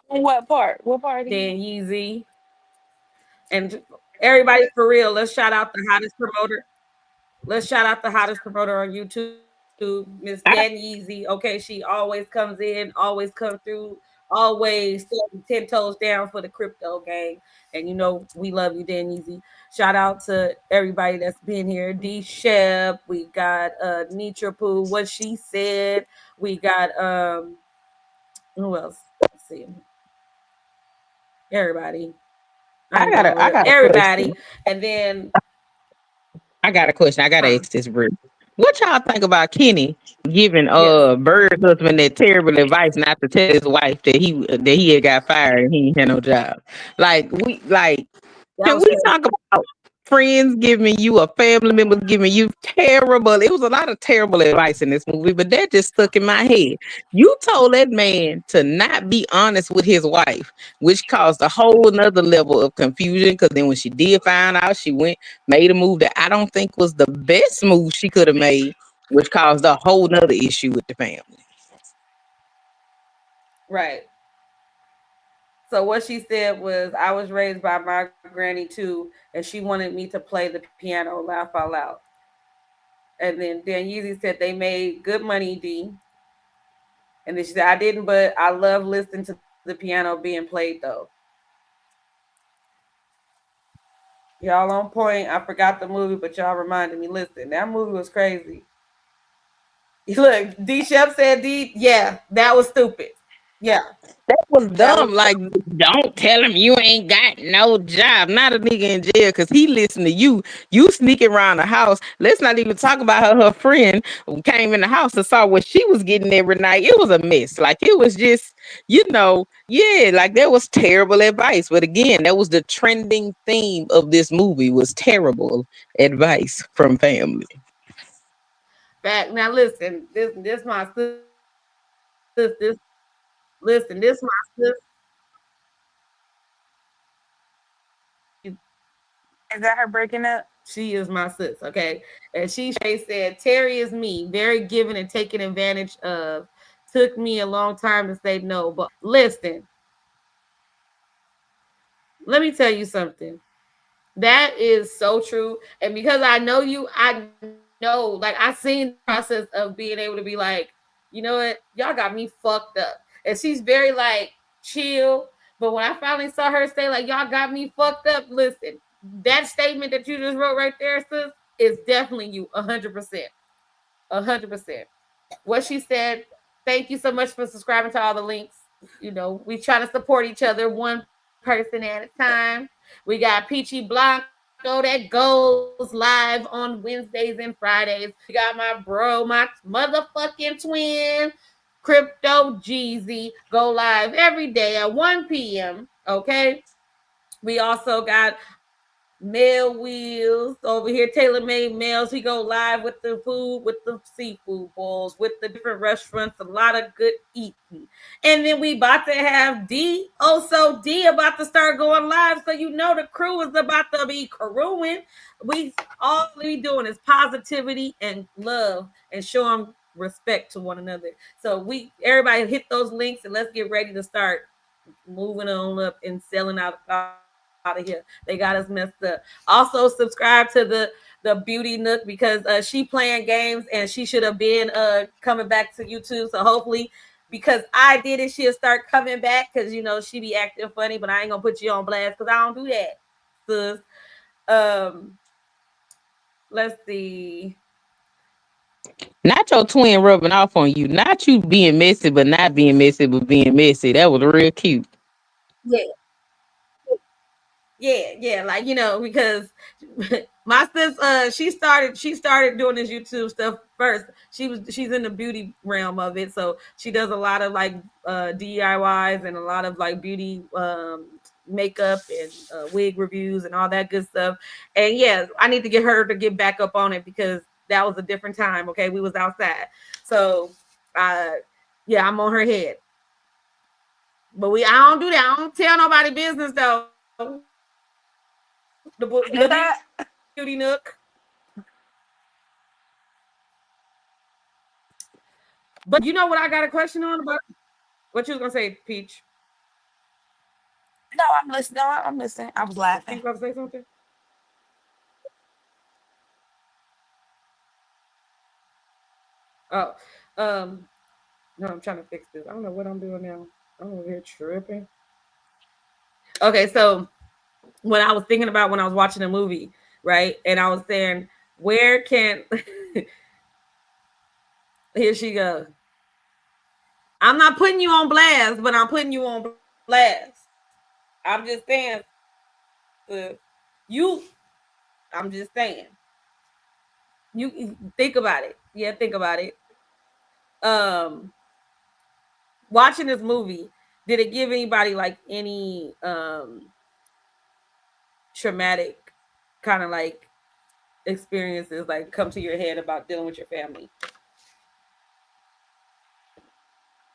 What part? What part
Dan
again?
Yeezy and everybody for real. Let's shout out the hottest promoter. Let's shout out the hottest promoter on YouTube, Miss Dan
I,
Yeezy. Okay, she always comes in, always come through, always standing 10 toes down for the crypto gang. And we love you, Dan Yeezy. Shout out to everybody that's been here. D Shep, we got Nitra Poo, what she said. We got who else? Let's see. Everybody. I don't know
I
what
got a question.
everybody, and then
I got a question. I gotta
huh?
ask this, Brit. What y'all think about Kenny giving
Yes,
Bird's husband that terrible advice not to tell his wife that he had got fired and he ain't had no job? Like
that
can
was
we
crazy.
talk about friends giving you or family members giving you terrible? It was a lot of terrible advice in this movie, but that just stuck in my head. You told that man to not be honest with his wife, which caused a whole nother level of confusion. Because then when she did find out, she went made a move that I don't think was the best move she could have made, which caused a whole nother issue with the family.
Right. So what she said was, I was raised by my granny too, and she wanted me to play the piano, laugh out loud. And then Dan Yeezy said they made good money, D. And then she said, I didn't, but I love listening to the piano being played though. Y'all on point. I forgot the movie, but y'all reminded me. Listen, that movie was crazy. Look, D Chef said D. Yeah, that was stupid. Yeah,
That was
that was
dumb. Like, don't tell him you ain't got no job. Not a nigga in jail because he listened to you. You sneaking around the house. Let's not even talk about her friend who came in the house and saw what she was getting every night. It was a mess. Like, it was just, yeah, like that was terrible advice. But again, that was the trending theme of this movie was terrible advice from family.
fact. Now listen, this my sis. Listen, this my sis.
Is that her breaking up?
She is my sis, okay? And she said, Terry is me, very giving and taken advantage of. Took me a long time to say no, but listen, let me tell you something. That is so true. And because I know you, I know, like I seen the process of being able to be like, you know what, y'all got me fucked up. And she's very like chill. But when I finally saw her say, like, y'all got me fucked up, listen, that statement that you just wrote right there, sis, is definitely you 100%. 100%. What she said, thank you so much for subscribing to all the links. You know, we try to support each other one person at a time. We got Peachy Blanco that goes live on Wednesdays and Fridays. We got my bro, my motherfucking twin, Crypto Jeezy, go live every day at 1 p.m. Okay. We also got Mail Wheels over here, Tailor Made Meals. We go live with the food, with the seafood bowls, with the different restaurants, a lot of good eating. And then we about to have D, also D about to start going live. So you know the crew is about to be crewing. We all we doing is positivity and love and showing respect to one another. So we everybody hit those links and let's get ready to start moving on up and selling out of here. They got us messed up. Also, subscribe to the Beauty Nook because she playing games and she should have been coming back to YouTube. So hopefully, because I did it, she'll start coming back because you know she be acting funny. But I ain't gonna put you on blast because I don't do that, sis. Um, let's see.
Not your twin rubbing off on you. Not you being messy, but not being messy, but being messy. That was real cute.
Yeah, yeah, like because my sis she started doing this YouTube stuff first. She's in the beauty realm of it, so she does a lot of like DIYs and a lot of like beauty makeup and wig reviews and all that good stuff. And yeah, I need to get her to get back up on it because that was a different time. Okay, we was outside, so uh yeah, I'm on her head. But I don't do that. I don't tell nobody business though. The beauty nook. But you know what I got a question on about what you was gonna say, Peach?
No, I'm listening. No, I'm listening. I was
You
laughing.
was about to say something? Oh, um, no, I'm trying to fix this. I don't know what I'm doing now. I'm over here tripping. Okay, so when I was thinking about when I was watching a movie, right, and I was saying, where can here she goes. I'm not putting you on blast, but I'm putting you on blast. I'm just saying to you. I'm just saying. You think about it. Yeah, think about it. Um, watching this movie, did it give anybody like any traumatic kind of like experiences like come to your head about dealing with your family?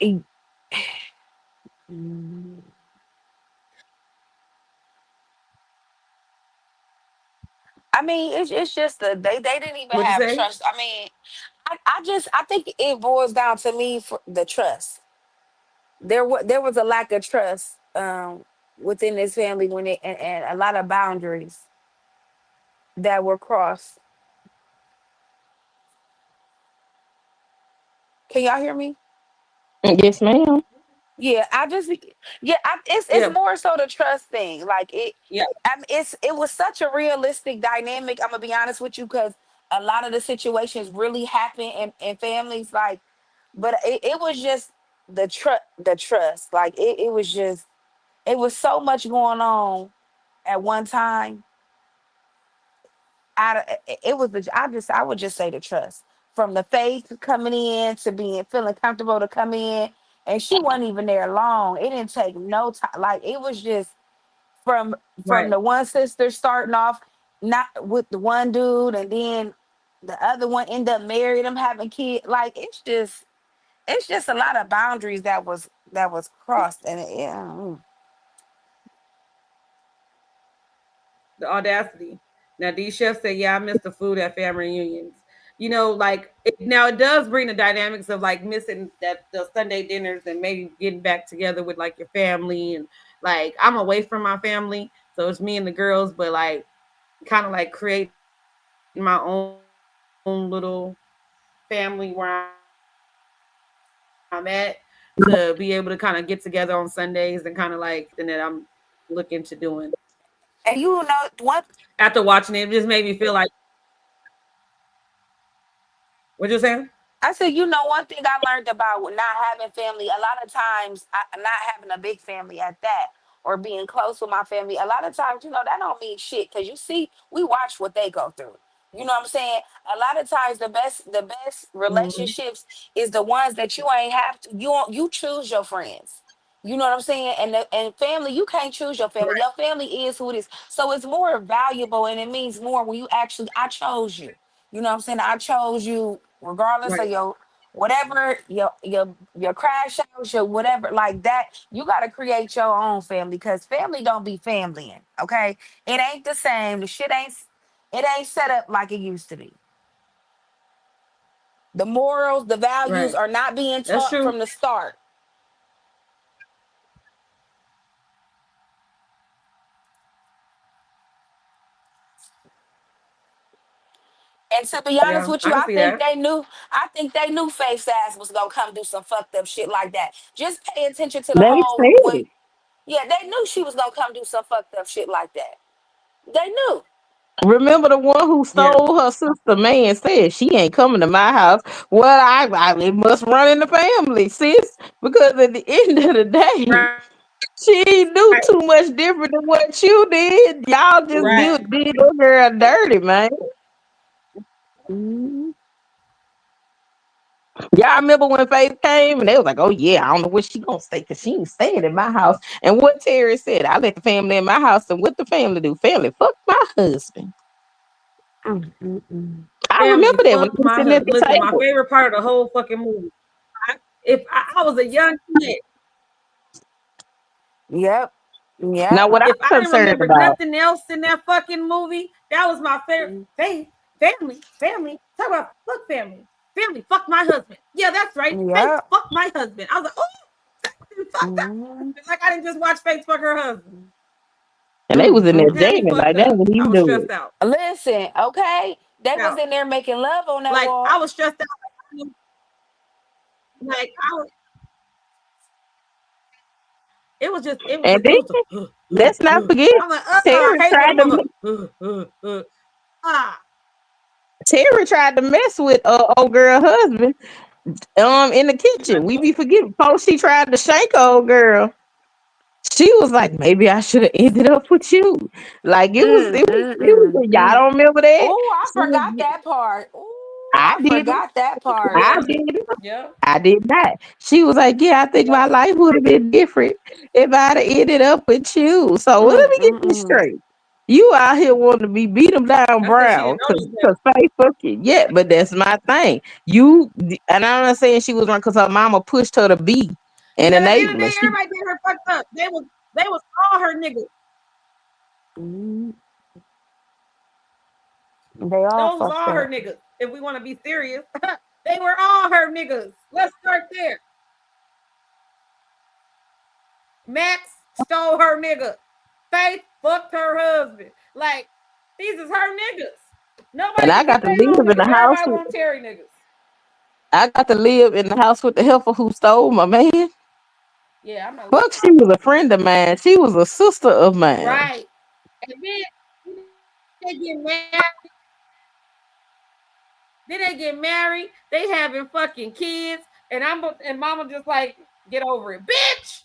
E- Mm. I mean, it's just they didn't even
What'd you
have
say?
trust. I mean, I think it boils down to me for the trust. There was a lack of trust within this family when it and a lot of boundaries that were crossed. Can y'all hear me?
Yes, ma'am.
Yeah, it's
Yeah,
more so the trust thing. Like
yeah,
it was such a realistic dynamic. I'm gonna be honest with you because a lot of the situations really happen in families. Like, but it was just the trust. Like it was so much going on at one time. It was I would just say the trust from the faith coming in to being feeling comfortable to come in, and she wasn't even there long. It didn't take no time. Like it was just from
right.
the one sister starting off not with the one dude, and then the other one end up married, them having kids. Like it's just a lot of boundaries that was crossed, and yeah.
The audacity. Now these chefs say, "Yeah, I miss the food at family reunions." You know, like now it does bring the dynamics of like missing that the Sunday dinners and maybe getting back together with like your family and like I'm away from my family, so it's me and the girls, but like kind of like create my own little family where I'm at to be able to kind of get together on Sundays and kind of like something that I'm looking to doing.
And you know what?
After watching it, it just made me feel like what you saying?
I said, one thing I learned about with not having family, a lot of times, not having a big family at that, or being close with my family, a lot of times, that don't mean shit. Cause you see, we watch what they go through. You know what I'm saying? A lot of times, the best
Mhm.
relationships is the ones that you ain't have to. You choose your friends. You know what I'm saying? And family, you can't choose your family.
Right,
Your family is who it is. So it's more valuable and it means more when you actually I chose you. You know what I'm saying? I chose you regardless of
right,
your whatever your crash outs, your whatever like that. You got to create your own family because family don't be familying. Okay, it ain't the same. The shit ain't set up like it used to be. The morals, the values
right.
are not being
That's
taught
true.
from the start. And to be honest
Yeah,
with you,
I can see that.
I think they knew Faith's ass was gonna come do some fucked up shit like that. Just pay attention to the
They
whole
said
when
it.
yeah, they knew she was gonna come do some fucked up shit like that. They knew.
Remember the one who
Yeah,
stole her sister man said she ain't coming to my house. Well, I it must run in the family, sis. Because at the end of the day,
right,
she knew too much different than what you did. Y'all just
right,
did that girl dirty, man.
Mhm.
Y'all remember when Faith came and they was like, "Oh yeah, I don't know where she gonna stay because she ain't staying in my house." And what Terry said, "I let the family in my house, and what the family do? Family fuck my husband."
Mm, mm, mm.
I
family
remember that when
fuck
they were
my
sitting at
husband.
the
Listen, my
table.
favorite part of the whole fucking movie. If I was a young kid,
Yep.
Now,
Yep.
what
if
I'm
I didn't
concerned
remember
about,
nothing else in that fucking movie, that was my favorite.
Mm,
Faith, family. Talk about fuck family. Family, fuck my husband. Yeah, that's right. Faith,
yep.
fuck my husband. I was like, oh, fuck that
Mhm.
husband. Like I didn't just watch Faith fuck her husband.
and they was
Mm,
in there
mm,
Had me
jamming
mm.
like
fucked
that
up.
what he
I was
doing.
stressed out.
Listen, okay. They was
Out.
in there making love on that
Like I
wall.
was stressed out. Like I was, it was
And
just,
then
it was a,
let's not forget,
I'm like, I
Terry
hate when
tried
a
to
mother, ah,
Terry tried to mess with old girl husband in the kitchen. We be forgetting. Before she tried to shank old girl, She was like, maybe I should have ended up with you. Like y'all
Mm.
don't remember that?
Oh, I
She
forgot
was,
that part. Oh,
I
I
did it.
forgot that part.
I
Yeah,
did it.
yeah,
I did not. She was like, yeah, I think
yeah.
my life would have been different if I'd have ended up with you. So let me get this
Mm.
straight. You out here wanting to be beat them down
That's because she didn't
brown
know
because
no better.
Faye fucking yeah, but that's my thing. And I'm not saying she was wrong because her mama pushed her to be an
Because at the end of the
enabler.
day, everybody did her fucked up. They was all her niggas.
Mm. They all
Those was
fucked
all her
up.
niggas. If we want to be serious, they were all her niggas. Let's start there. Max stole her nigga. Faith fucked her husband. Like, these is her niggas.
And
Nobody
I
can be
got to
J-Lo
live in the
niggas.
house
Everybody
with
want Terry niggas.
I got to live in the house with the heifer who stole my man.
Yeah, I'm not.
Fuck, she was a friend of mine. She was a sister of mine.
Right. And then they get married. Then they get married. They having fucking kids. And mama just like, get over it. Bitch!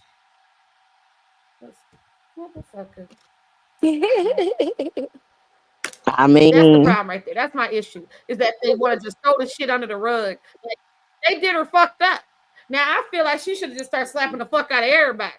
Motherfucker.
I
That's the
mean,
problem right there. That's my issue. Is that they want to just throw the shit under the rug. Like, they did her fucked up. Now I feel like she should have just started slapping the fuck out of everybody.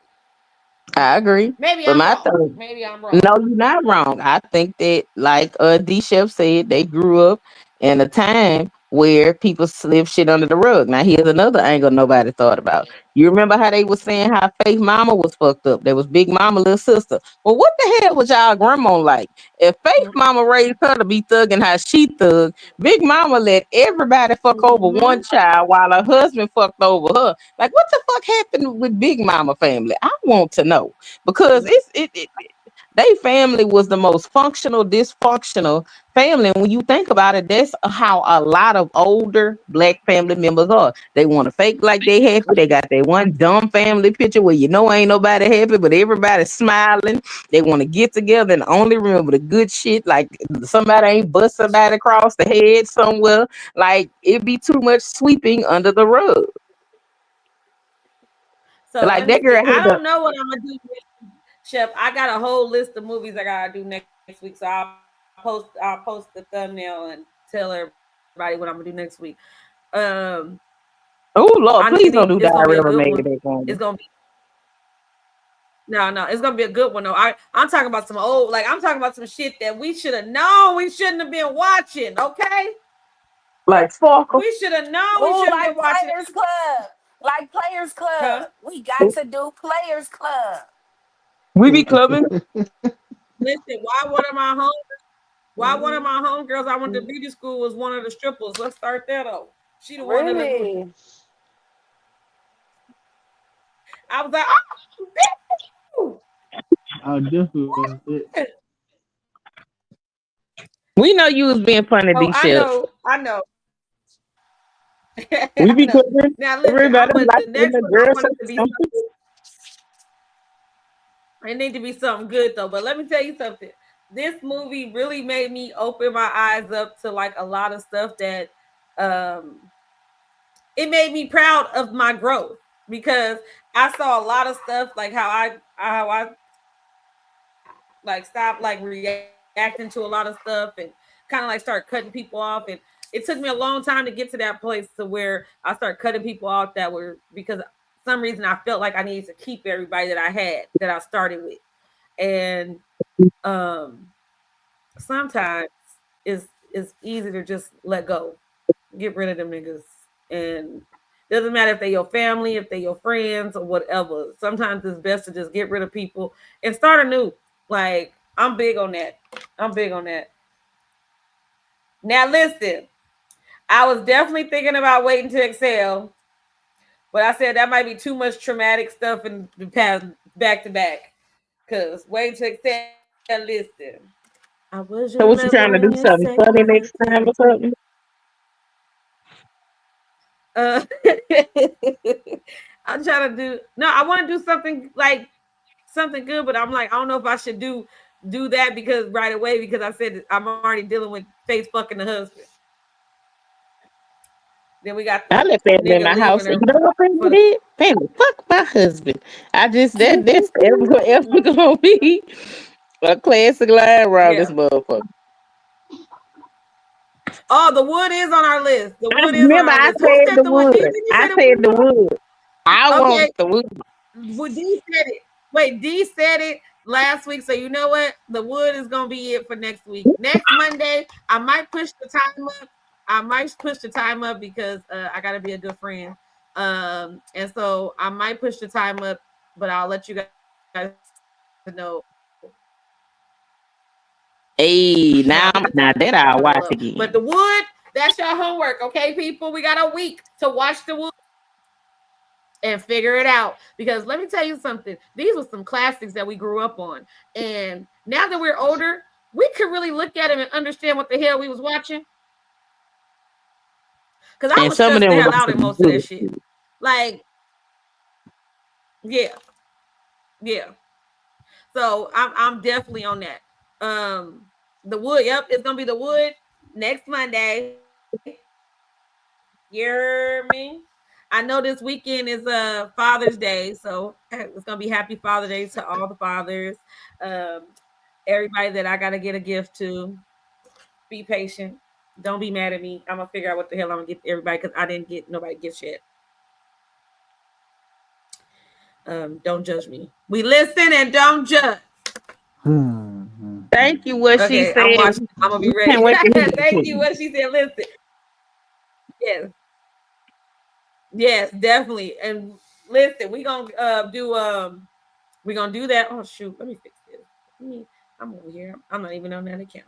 I agree.
Maybe
But
I'm
my
wrong.
thing,
Maybe I'm wrong.
no, you're not wrong. I think that, like D Chef said, they grew up in a time where people slip shit under the rug. Now, here's another angle nobody thought about. You remember how they was saying how Faith Mama was fucked up? There was Big Mama, little sister. Well, what the hell was y'all grandma like? If Faith Mama raised her to be thugging how she thug, Big Mama let everybody fuck over one
Mm-hmm.
child while her husband fucked over her. Like, what the fuck happened with Big Mama family? I want to know because they family was the most functional, dysfunctional family. And when you think about it, that's how a lot of older black family members are. They want to fake like they happy. They got that one dumb family picture where you know ain't nobody happy, but everybody's smiling. They want to get together and only remember the good shit, like somebody ain't bust somebody across the head somewhere. Like it be too much sweeping under the rug.
So
Like
let me
that
see.
girl
I
had the
don't know what I'm gonna do, Chef. I got a whole list of movies I gotta do next week. So I'll post the thumbnail and tell everybody what I'm gonna do next week. Um,
oh Lord,
honestly,
please don't
it's
do
gonna be a
Diary of
good
a
one.
Maid back
It's
on.
gonna be no, it's gonna be a good one though. I'm talking about some old, like I'm talking about some shit that we should have known we shouldn't have been watching. Okay,
Like Sparkle.
we should have known we
Oh,
shouldn't have
like
been watching
Players Club. Like Players
it.
Club.
Huh?
We got to do Players Club.
We be clubbing.
Listen, why one of my homegirls I went to beauty school was one of the strippers. Let's start that off. She the one that was.
Really?
I was like, oh,
Oh, this was it.
We know you was being funny,
oh,
D Chef.
I know,
We
I
be
know.
clubbing.
Now listen,
Everybody like
the
when
next
the
one I
girl
want
say
it to be
something.
something. It need to be something good though. But let me tell you something. This movie really made me open my eyes up to like a lot of stuff that um it made me proud of my growth because I saw a lot of stuff like how I like stopped like reacting to a lot of stuff and kind of like start cutting people off, and it took me a long time to get to that place to where I started cutting people off that were because some reason I felt like I needed to keep everybody that I had that I started with, and um sometimes it's easy to just let go, get rid of them niggas, and doesn't matter if they your family, if they your friends or whatever. Sometimes it's best to just get rid of people and start anew. Like I'm big on that. I'm big on that. Now listen, I was definitely thinking about waiting to exhale, but I said that might be too much traumatic stuff in the past back to back. Cause waiting to exhale, listen. I was your
So
lover
what you
when
trying to
you
do?
said
Something
you
funny
wanted
next
to.
time or something?
Uh, I'm trying to do no. I want to do something like something good, but I'm like I don't know if I should do that because right away because I said I'm already dealing with face fucking the husband. Then we got
I
the
left family in
nigga
my
leaving
house.
her
You know what family
for the
did? Family fuck my husband. I just that's ever gonna be a classic line around
Yeah.
this motherfucker.
Oh, the wood is on our list. The
I
wood is on
remember
our
I
list. Who
said
said
the
the wood?
wood.
Did you
I
say the
said
wood?
the wood. I
Okay.
want the wood.
Well, D said it. Wait, D said it last week. So you know what? The wood is gonna be it for next week. Next Monday, I might push the time up. I might push the time up because I gotta be a good friend. And so I might push the time up, but I'll let you guys know
Hey,
when I
now
put the
now
time
that I'll
up.
watch
But the
again.
wood, that's your homework, okay, people? We got a week to watch the wood and figure it out. Because let me tell you something, these were some classics that we grew up on. And now that we're older, we can really look at them and understand what the hell we was watching. Because I
And
was
some of
stressed
them
the
was
hell
on
out in
some
most of that
good
shit.
shit.
Like, yeah, yeah. So I'm definitely on that. The wood, yep, it's gonna be the wood next Monday. You hear me? I know this weekend is Father's Day, so it's gonna be Happy Father Day to all the fathers. Um, everybody that I gotta get a gift to. Be patient. Don't be mad at me. I'm gonna figure out what the hell I'm gonna get to everybody because I didn't get nobody gifts yet. Don't judge me. We listen and don't judge.
Thank you, what she
Okay, I'm
said.
watching. I'm gonna be
We can't
ready.
wait to hear it
Thank you.
too.
What she said. Listen. Yes. Yes, definitely. And listen, we're gonna do that. Oh shoot, let me fix this. I'm over here. I'm not even on that account.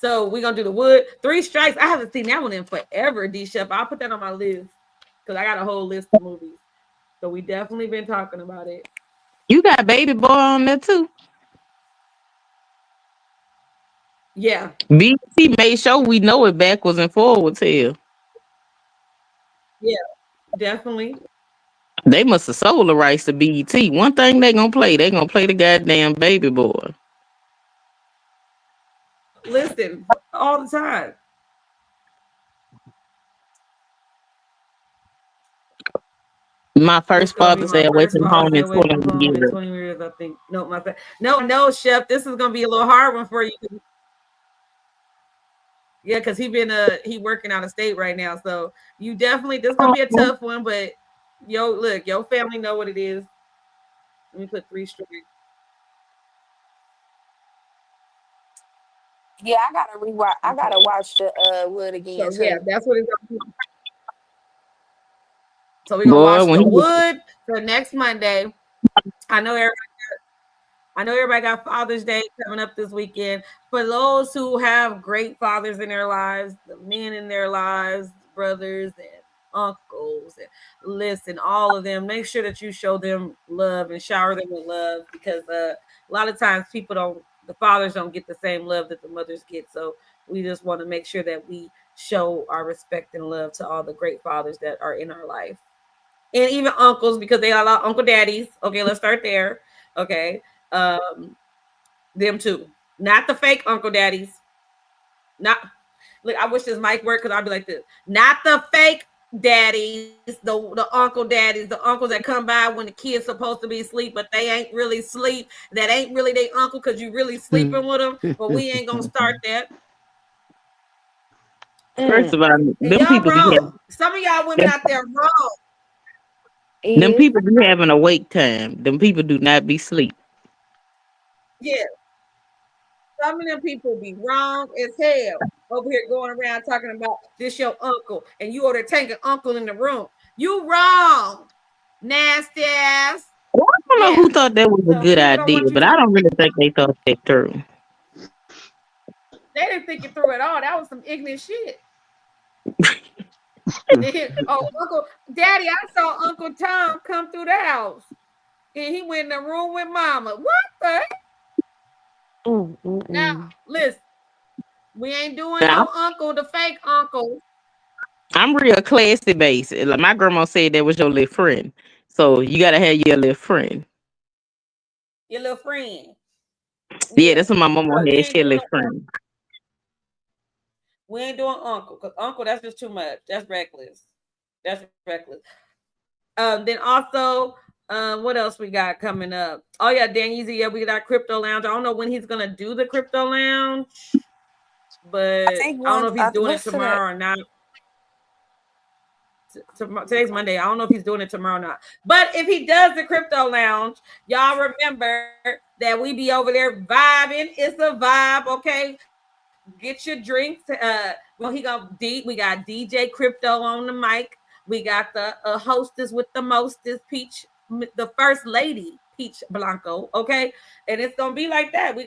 So we're gonna do the wood. Three Strikes. I haven't seen that one in forever, D Chef. I'll put that on my list because I got a whole list of movies. So we definitely been talking about it.
You got baby boy on there too.
Yeah,
BT made sure we know it backwards and forwards here.
yeah, definitely.
They must have sold the rights to BET. One thing they gonna play the goddamn baby boy.
Listen, all the time.
My
This
first
gonna be
Father's
my
Day away
first
from
Father's
home
Day
in
away from
20
home in
years.
20 years, I think. No, no, no, Chef. This is gonna be a little hard one for you. Yeah, because he working out of state right now. So you definitely this gonna be a
Oh,
tough one, but look, your family know what it is. Let me put three straight.
Yeah, I gotta rewatch. I gotta watch the Wood again
So yeah,
too.
that's what it's gonna be. So we're gonna
boy,
watch
when
the
he was
wood for next Monday. I know everybody got Father's Day coming up this weekend. For those who have great fathers in their lives, the men in their lives, brothers and uncles, and listen, all of them, make sure that you show them love and shower them with love because a lot of times the fathers don't get the same love that the mothers get. So we just want to make sure that we show our respect and love to all the great fathers that are in our life and even uncles because they are a lot of uncle daddies. Okay, let's start there. Okay, um, them too, not the fake uncle daddies. Not look. I wish this mic worked because I'd be like this. Not the fake daddies, the uncle daddies, the uncles that come by when the kid's supposed to be asleep, but they ain't really sleep. That ain't really their uncle because you really sleeping with them. But we ain't gonna start that.
first of
Mm,
all,
And
them
y'all
people be having
wrong. Some of y'all women out there wrong.
them
is
people be having a wake time. Them people do not be sleep.
Yeah, some of them people be wrong as hell over here going around talking about this your uncle and you over there taking uncle in the room. You wrong, nasty ass.
Well, I don't know
Yeah.
who thought that was a
So
good
people don't
idea,
want you
but
to.
I don't really think they thought that through.
They didn't think it through at all. That was some ignorant shit. Oh, Uncle Daddy, I saw Uncle Tom come through the house and he went in the room with Mama. What the heck?
mm, mm,
Now,
mm.
listen, we ain't doing
Now,
no uncle, the fake uncle.
I'm real classy based. Like my grandma said that was your little friend. So you gotta have your little friend.
Your little friend.
Yeah,
Yeah.
that's what my mama
Look,
had. She a little friend.
we ain't doing uncle because uncle that's just too much. That's reckless. That's reckless. Then also, what else we got coming up? Oh yeah, Dan Easy. Yeah, we got Crypto Lounge. I don't know when he's gonna do the Crypto Lounge,
I
but
think
I don't know
once
if he's doing it
what's today?
tomorrow or not. Today's Monday. I don't know if he's doing it tomorrow or not. But if he does the Crypto Lounge, y'all remember that we be over there vibing. It's a vibe, okay? Get your drinks. We got DJ Crypto on the mic. We got the hostess with the mostest, Peach, the first lady, Peach Blanco. Okay, and it's gonna be like that. We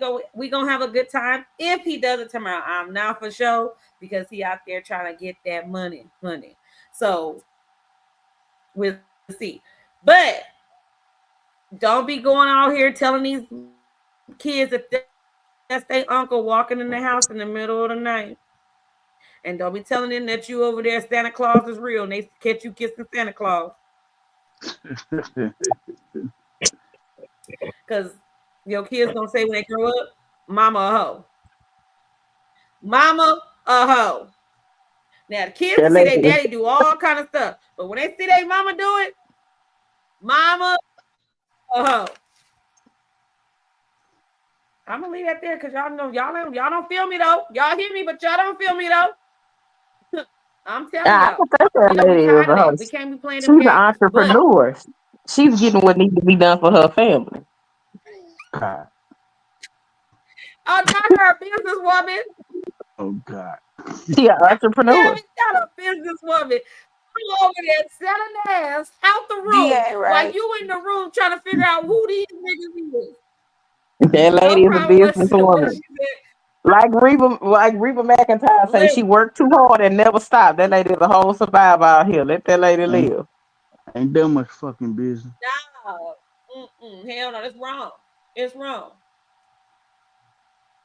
gonna have a good time if he does it tomorrow. I'm not for sure because he out there trying to get that money. So we'll see. But don't be going out here telling these kids that that's their uncle walking in the house in the middle of the night. And don't be telling them that you over there Santa Claus is real and they catch you kissing Santa Claus. Because your kids gonna say when they grow up, mama a hoe. Mama a hoe. Now the kids
That
can see their
lady,
daddy do all kind of stuff. But when they see their mama do it, mama a hoe. I'm gonna leave that there because y'all don't feel me though. Y'all hear me, but y'all don't feel me though. I'm telling
I
y'all,
can think that
we
lady is
tired
a
of that. We
host.
can't be playing them
She's an
games. But
entrepreneur. She's getting what needs to be done for her family.
God.
oh, not her, a businesswoman.
Oh God.
She an
God damn
entrepreneur.
it, not a businesswoman. I'm over there selling ass out the room
DA,
while
right?
you in the room trying to figure out who these niggas is.
That
No
lady is a
problem. What
businesswoman.
she said.
Like Reba McIntyre say, she
Listen,
worked too hard and never stopped. That lady is a whole survivor out here. Let that lady
Ain't
live.
ain't that much fucking business.
no, hell no, it's wrong. It's wrong.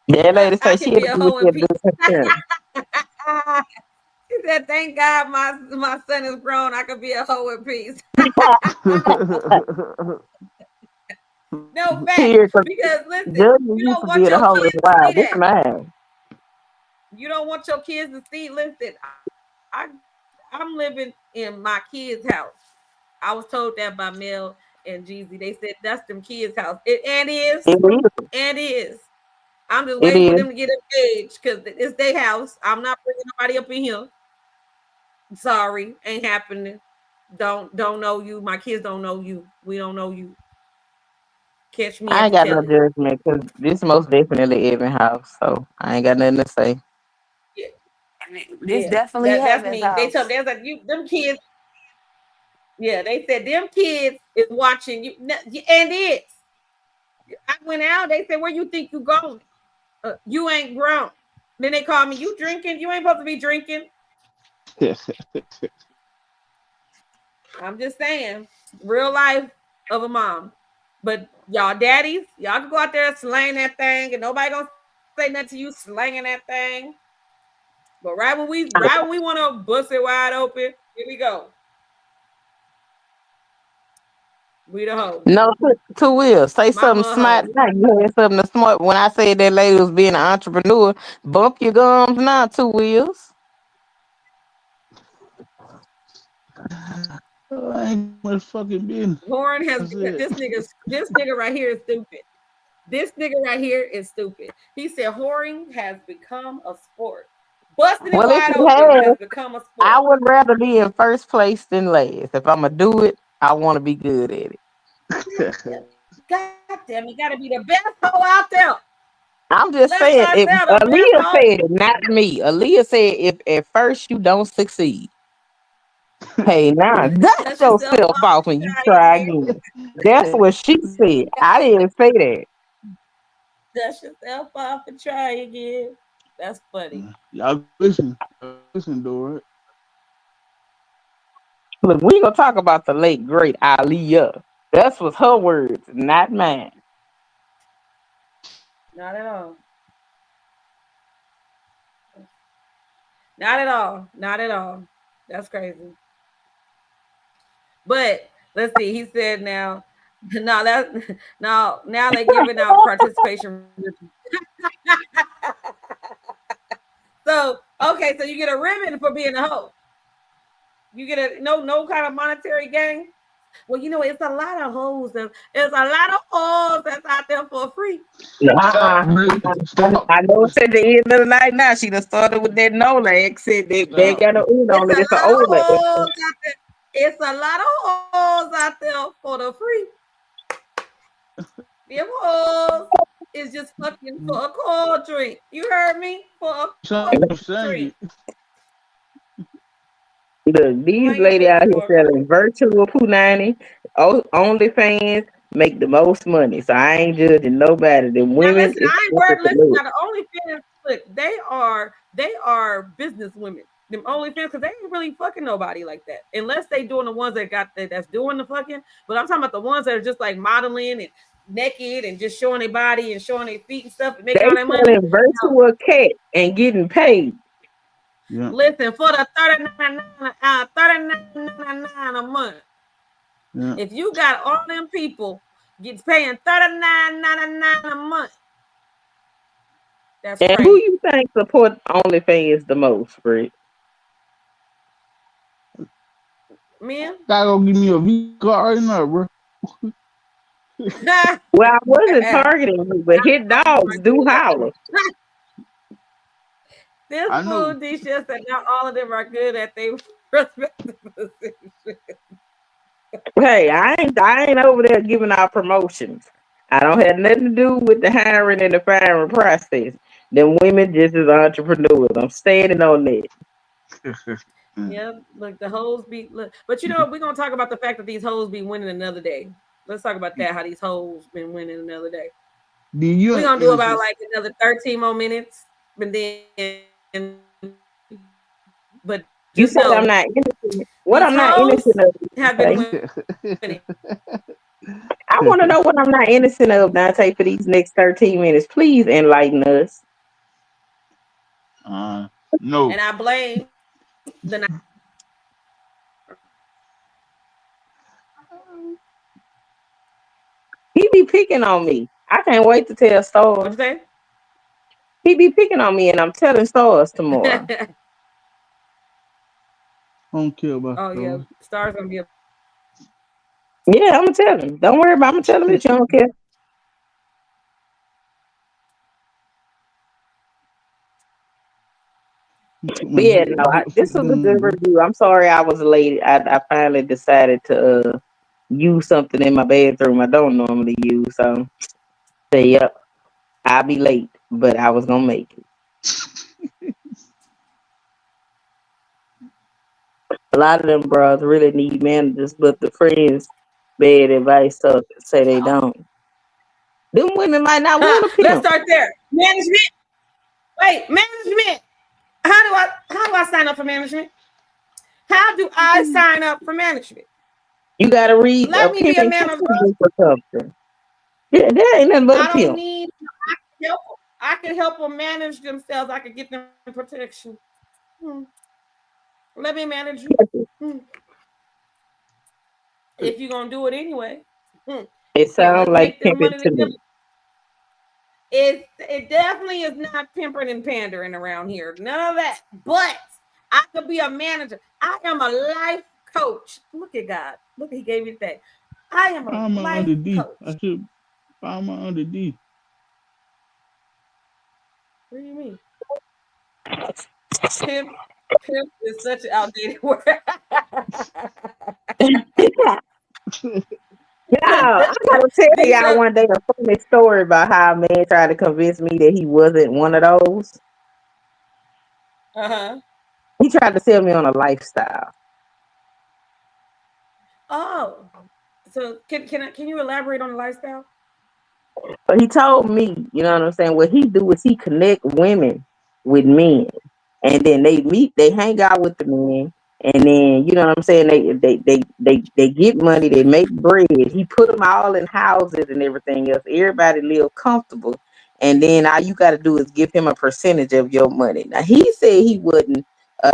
That lady
I
say she
can
had
be
to
a
do what
hoe
she
in
had to
peace.
do for her parents.
She said, "Thank God my son is grown. I could be a hoe in peace." No facts,
Here, 'cause
because listen,
Junior
you
used
don't
to be
want
at the
your
hoe as
kids to
wild.
see
This
that.
man.
You don't want your kids to see. Listen, I I'm living in my kids' house. I was told that by Mel and Jeezy. They said that's them kids' house. And
It
is.
is.
And is. I'm just
It
waiting for
is.
them to get of age because it's their house. I'm not bringing nobody up in here. Sorry, ain't happening. Don't know you. My kids don't know you. We don't know you. Catch me
I
at
ain't
the
got no
telly.
judgment because this most definitely Evan house. So I ain't got nothing to say.
Yeah,
This
yeah.
definitely
That's
Heaven's
me. They told
house.
me, they was like, you them kids. Yeah, they said them kids is watching you, and it's. I went out. They said, "Where you think you going? You ain't grown." Then they called me. You drinking? You ain't supposed to be drinking. I'm just saying, real life of a mom. But y'all daddies, y'all can go out there and slang that thing, and nobody gonna say nothing to you slanging that thing. But right when we want to bust it wide open, here we go. We the hoe.
No, two will say
Mama
something
a
smart.
hoe.
Now you had something smart. When I said that lady was being an entrepreneur, bump your gums now, two wheels.
Oh, I ain't much fucking business.
Horn has
That's it.
this nigga right here is stupid. This nigga right here is stupid. He said whoring has become a sport. Busting it
Well, if
wide
it
open
has,
has become a
I
sport.
would rather be in first place than last. If I'm gonna do it, I want to be good at it.
God damn, you gotta be the best hoe out there.
I'm just
Let's
saying,
start
if
there. The best
Aaliyah
hoe.
said it, not me. Aaliyah said, if at first you don't succeed, hey, now dust
Dust yourself
yourself
off
off
and
and you
try
try
again.
again. That's what she said. I didn't say that.
Dust yourself off and try again. That's funny.
Y'all listen. Y'all listen, do it.
Look, we gonna talk about the late great Aaliyah. That was her words, not mine.
Not at all. Not at all. Not at all. That's crazy. But let's see. He said now, No, that no, now they giving out participation. So okay, so you get a ribbon for being a hoe. You get a no kind of monetary gain. Well, it's a lot of hoes. There's a lot of hoes that's out there for free.
Stop, Rick. Stop.
I know it's at the end of the night now. She done started with that Nola accent. They
Stop.
got no
It's
on
a
it. It's an
lot of
Ola
hoes
accent.
out there. It's a lot of hoes out there for the free. Them hoes is just fucking for a cold drink. You heard me? For a
Sing,
cold
sing
drink.
it.
Look, these
Slang a
lady
pussy
out here
for a cold.
selling virtual punani, OnlyFans, make the most money. So I ain't judging nobody. The
Now
women,
listen,
it's
I ain't
something
worried.
to
Listen,
look.
now the OnlyFans, look, they are business women. Them OnlyFans, because they ain't really fucking nobody like that, unless they doing the ones that that's doing the fucking. But I'm talking about the ones that are just like modeling and naked and just showing their body and showing their feet and stuff and making
They
all that money.
selling
No,
virtual cat and getting paid.
Yeah,
listen, for the 39.99 a month.
yeah.
If you got all them people gets paying 39.99 a month, that's
And who
crazy.
you think support OnlyFans the most, Fred?
Men.
Gotta go give me a V card right now, bro.
Well, I wasn't targeting you, but hit dogs do holler.
This
I
fool
know.
D said that not all of them are good at their respective position.
Hey, I ain't over there giving out promotions. I don't have nothing to do with the hiring and the firing process. Them women just as entrepreneurs. I'm standing on that.
Yeah, look, the hoes be look, but we're gonna talk about the fact that these hoes be winning another day. Let's talk about that, how these hoes been winning another day.
Do you
We're
ain't
gonna do about
innocent?
like another 13 more minutes, and then but
You
just
said I'm
know
not innocent. What
these
I'm not
hoes
innocent of,
have been
Dante?
winning.
I want to know what I'm not innocent of, Dante, for these next 13 minutes. Please enlighten us.
no.
And I blame the
He be picking on me. I can't wait to tell
what
stars.
you say?
He be picking on me, and I'm telling stars tomorrow.
I don't care about
Oh yeah,
those.
Star's gonna be a
Yeah, I'm gonna tell him. Don't worry about. I'm gonna tell him that you don't care.
You took my
But yeah, no,
good
this
foot
was a
down,
good
bro.
review. I'm sorry I was late. I finally decided to use something in my bathroom I don't normally use. So say, yep, I'll be late, but I was gonna make it. A lot of them bros really need managers, but the friends bad advice so say they don't. Them women might not want to
let's
pimp.
start there. Management. Wait, management. How do I sign up for management? How do I sign up for management?
You gotta read a
Let me be a
pimping
man of
book or something. Yeah, that ain't nothing but a
I don't
pimp.
need help. I can help them manage themselves. I can get them protection. Hmm. Let me manage you. Hmm. If you're gonna do it anyway. Hmm.
It
Here,
sounds
let's
like
make them
pimping
money
to me.
together. It definitely is not pimpering and pandering around here. None of that. But I could be a manager. I am a life coach. Look at God. Look, he gave me that. I am a
Find my
life
under D. I
coach.
should find my under D.
What do you mean? Pimp, pimp is such an outdated word.
Now, I gotta tell y'all
Decent.
one day a funny story about how a man tried to convince me that he wasn't one of those.
Uh-huh.
He tried to sell me on a lifestyle.
Oh. So can you elaborate on the lifestyle?
But he told me, you know what I'm saying? What he do is he connect women with men. And then they meet, they hang out with the men, and then you know what I'm saying. They get money, they make bread. He put them all in houses and everything else. Everybody live comfortable, and then all you got to do is give him a percentage of your money. Now he said he wasn't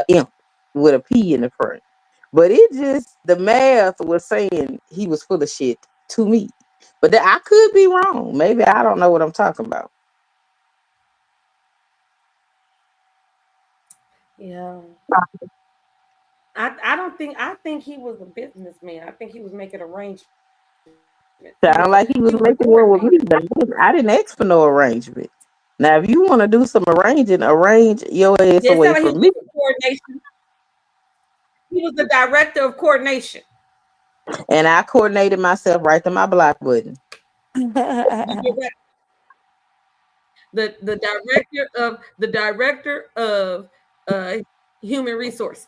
imp with a P in the front, but it just the math was saying he was full of shit. to me. But I could be wrong. Maybe I don't know what I'm talking about.
Yeah. I think he was a businessman. I think he was making arrangements. He was
Sound
a
like he was making one with me,
coordinator.
but I didn't ask for no arrangement. Now, if you want to do some arranging, arrange your ass
Yeah, it
away
sounded like he
from
was
me.
making coordination. He was the director of coordination.
And I coordinated myself right to my block button.
You get that? The director of uh human resources.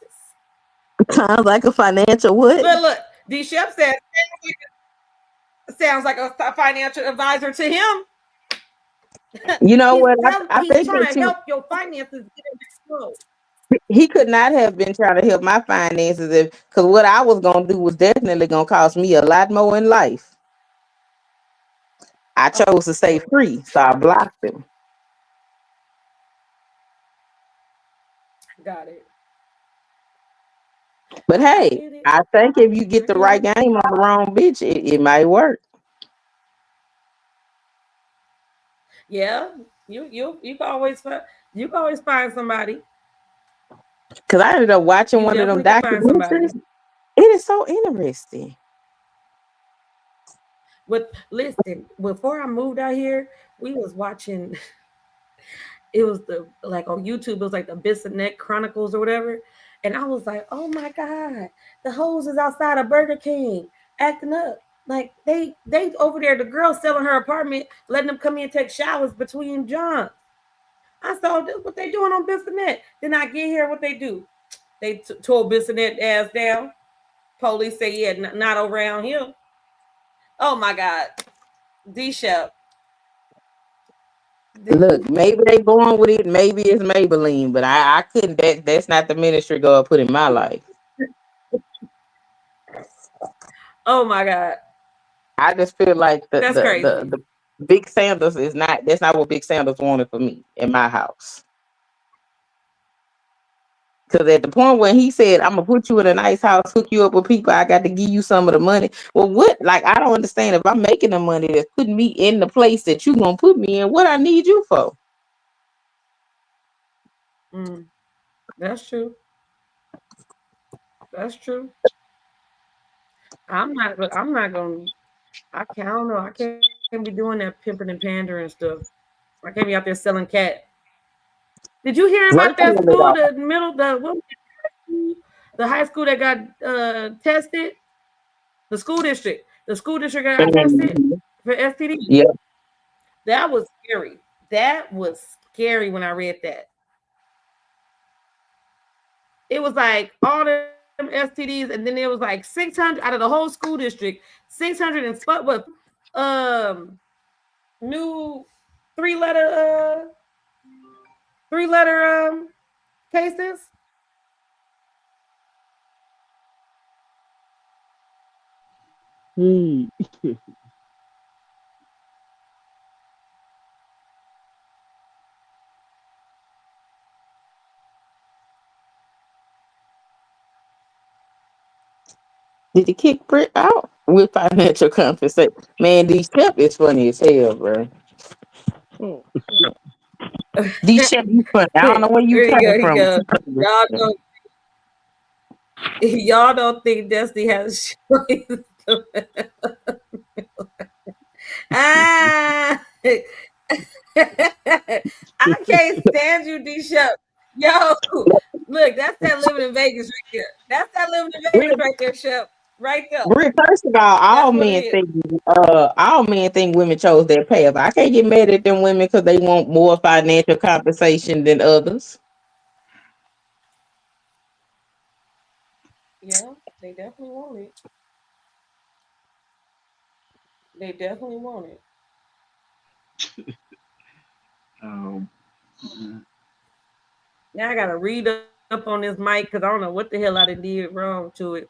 Sounds like a financial what?
Look, D. Shep said sounds like a financial advisor to him.
You know what? I
He's
think that
trying to help your finances get in control.
he could not have been trying to help my finances if because what I was gonna do was definitely gonna cost me a lot more in life. I chose to stay
Okay,
free, so I blocked him.
got it.
But
I
hey,
get it.
I think if you
I
get the
get
right
it.
game on the wrong bitch, it might work.
Yeah, you can always find somebody.
Because I ended up watching
You
one of them
definitely can find somebody.
documentaries. It is so interesting.
But listen, before I moved out here, we was watching. It was the like on YouTube. It was like the Bissonnette Chronicles or whatever, and I was like, oh my god, the hoes is outside of Burger King acting up. Like they over there. The girl selling her apartment, letting them come in and take showers between jobs. I saw this, what they doing on Bissonnette. Then I get here, what they do? They tore Bissonnette ass down. Police say, yeah, not around here. Oh my God. D Shep.
Look, maybe they born with it, maybe it's Maybelline, but I couldn't. That's not the ministry God put in my life.
Oh my God.
I just feel like
That's crazy.
the Big Sanders is not. That's not what Big Sanders wanted for me in my house. Because at the point when he said, "I'm gonna put you in a nice house, hook you up with people, I got to give you some of the money." Well, what? Like, I don't understand. If I'm making the money that's putting me in the place that you gonna put me in, what I need you for?
Mm, that's true. That's true. I'm not gonna I don't know. I can't be doing that pimping and pandering stuff. I can't be out there selling cat. Did you hear about that
Virtually
school,
all.
the high school that got tested? The school district got tested
Mhm.
for STD.
Yeah.
That was scary. That was scary when I read that. It was like all them STDs, and then there was like 600 out of the whole school district, 600 and what um new three letter three letter cases.
Hey,
Did he kick Britt out with financial compensation? Man, these Shep is funny as hell, bro. These Shep, you funny. I don't know where you
Here you
coming
go. He
from.
goes. Y'all don't y'all don't think Destiny has choice. Ah, I can't stand you, D Shep. Yo, look, that's that living in Vegas right there. That's that living in Vegas
Britt,
right there, Shep. Right there.
Britt, first of
That's what it is.
all men think women chose their path. I can't get mad at them women because they want more financial compensation than others.
Yeah, they definitely want it. They definitely want it.
um,
Now I gotta read up on this mic because I don't know what the hell I done did wrong to it.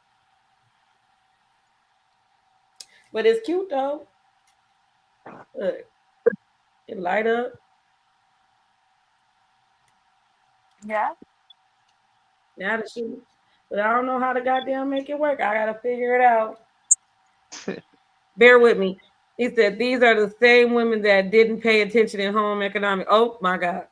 But it's cute though. Look, it light up.
Yeah.
Now the shit. But I don't know how to goddamn make it work. I gotta figure it out. Bear with me. He said these are the same women that didn't pay attention in home economics. Oh my God.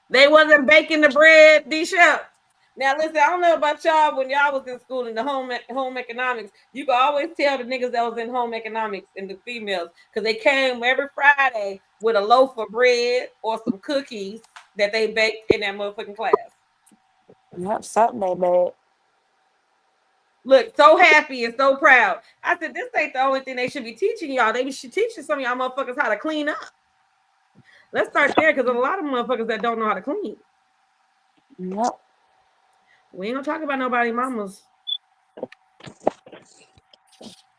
They wasn't baking the bread, D Shep. Now listen, I don't know about y'all when y'all was in school in the home economics. You could always tell the niggas that was in home economics and the females because they came every Friday with a loaf of bread or some cookies that they baked in that motherfucking class.
Yep, something they bad.
Look, so happy and so proud. I said, this ain't the only thing they should be teaching y'all. They should teach some of y'all motherfuckers how to clean up. Let's start there because there's a lot of motherfuckers that don't know how to clean.
Yep.
We ain't gonna talk about nobody mamas.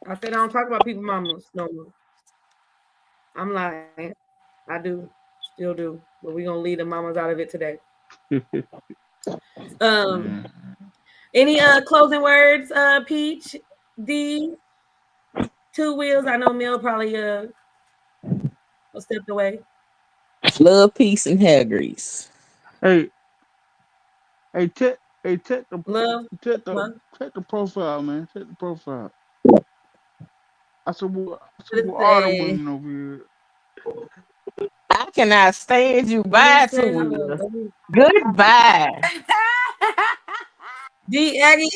I said I don't talk about people mamas no more. I'm lying. I do, still do, but we're gonna leave the mamas out of it today. Um,
Man.
any closing words, Peach, D, Two Wheels? I know Mill probably stepped away.
Love, peace, and hair grease.
Hey, hey, check
Love, huh?
check the profile, man. Check the profile. I
What it
support all the
say?
women over here.
I cannot stand you.
What it
Bye, Two
say? Hold on.
Wheels. Goodbye.
D Aggie,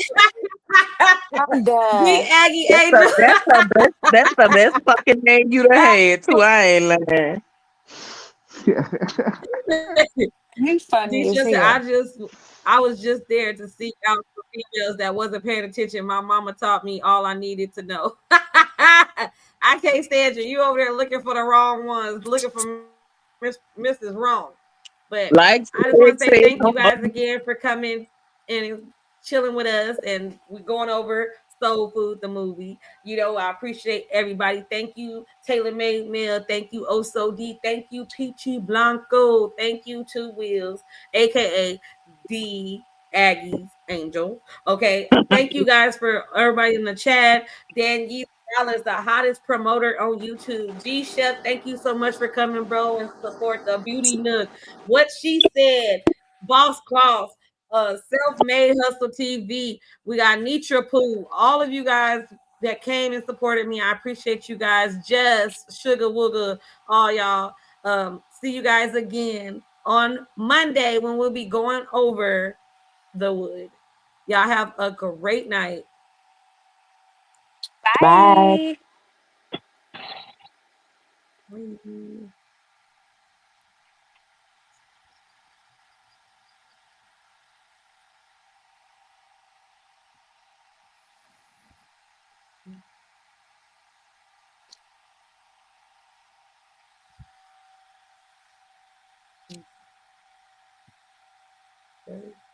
I'm
D
done.
Aggie
That's the
Angel.
that's the best that's the best fucking name you done had too. I ain't lying.
You funny as
Disha said,
hell.
I was just there to seek out for females that wasn't paying attention. My mama taught me all I needed to know. I can't stand you. You over there looking for the wrong ones, looking for Mrs. Wrong. But
Like
I just want
Greg
to say
said,
thank you
don't
guys
fucking
again for coming and chilling with us, and we're going over Soul Food, the movie. You know, I appreciate everybody. Thank you, Taylor Made Mill. Thank you, Oso D. Thank you, Peachy Blanco. Thank you, Two Wheels, aka D Aggie's Angel. Okay. Thank you guys for everybody in the chat. Danielle is the hottest promoter on YouTube. D Chef, thank you so much for coming, bro, and support the beauty nook. What she said, Boss Claus, Self-Made Hustle TV. We got Nitra Pooh. All of you guys that came and supported me. I appreciate you guys. Just Sugar Wooga, all y'all. See you guys again on Monday when we'll be going over the wood. Y'all have a great night.
bye.
Bye.
Bye.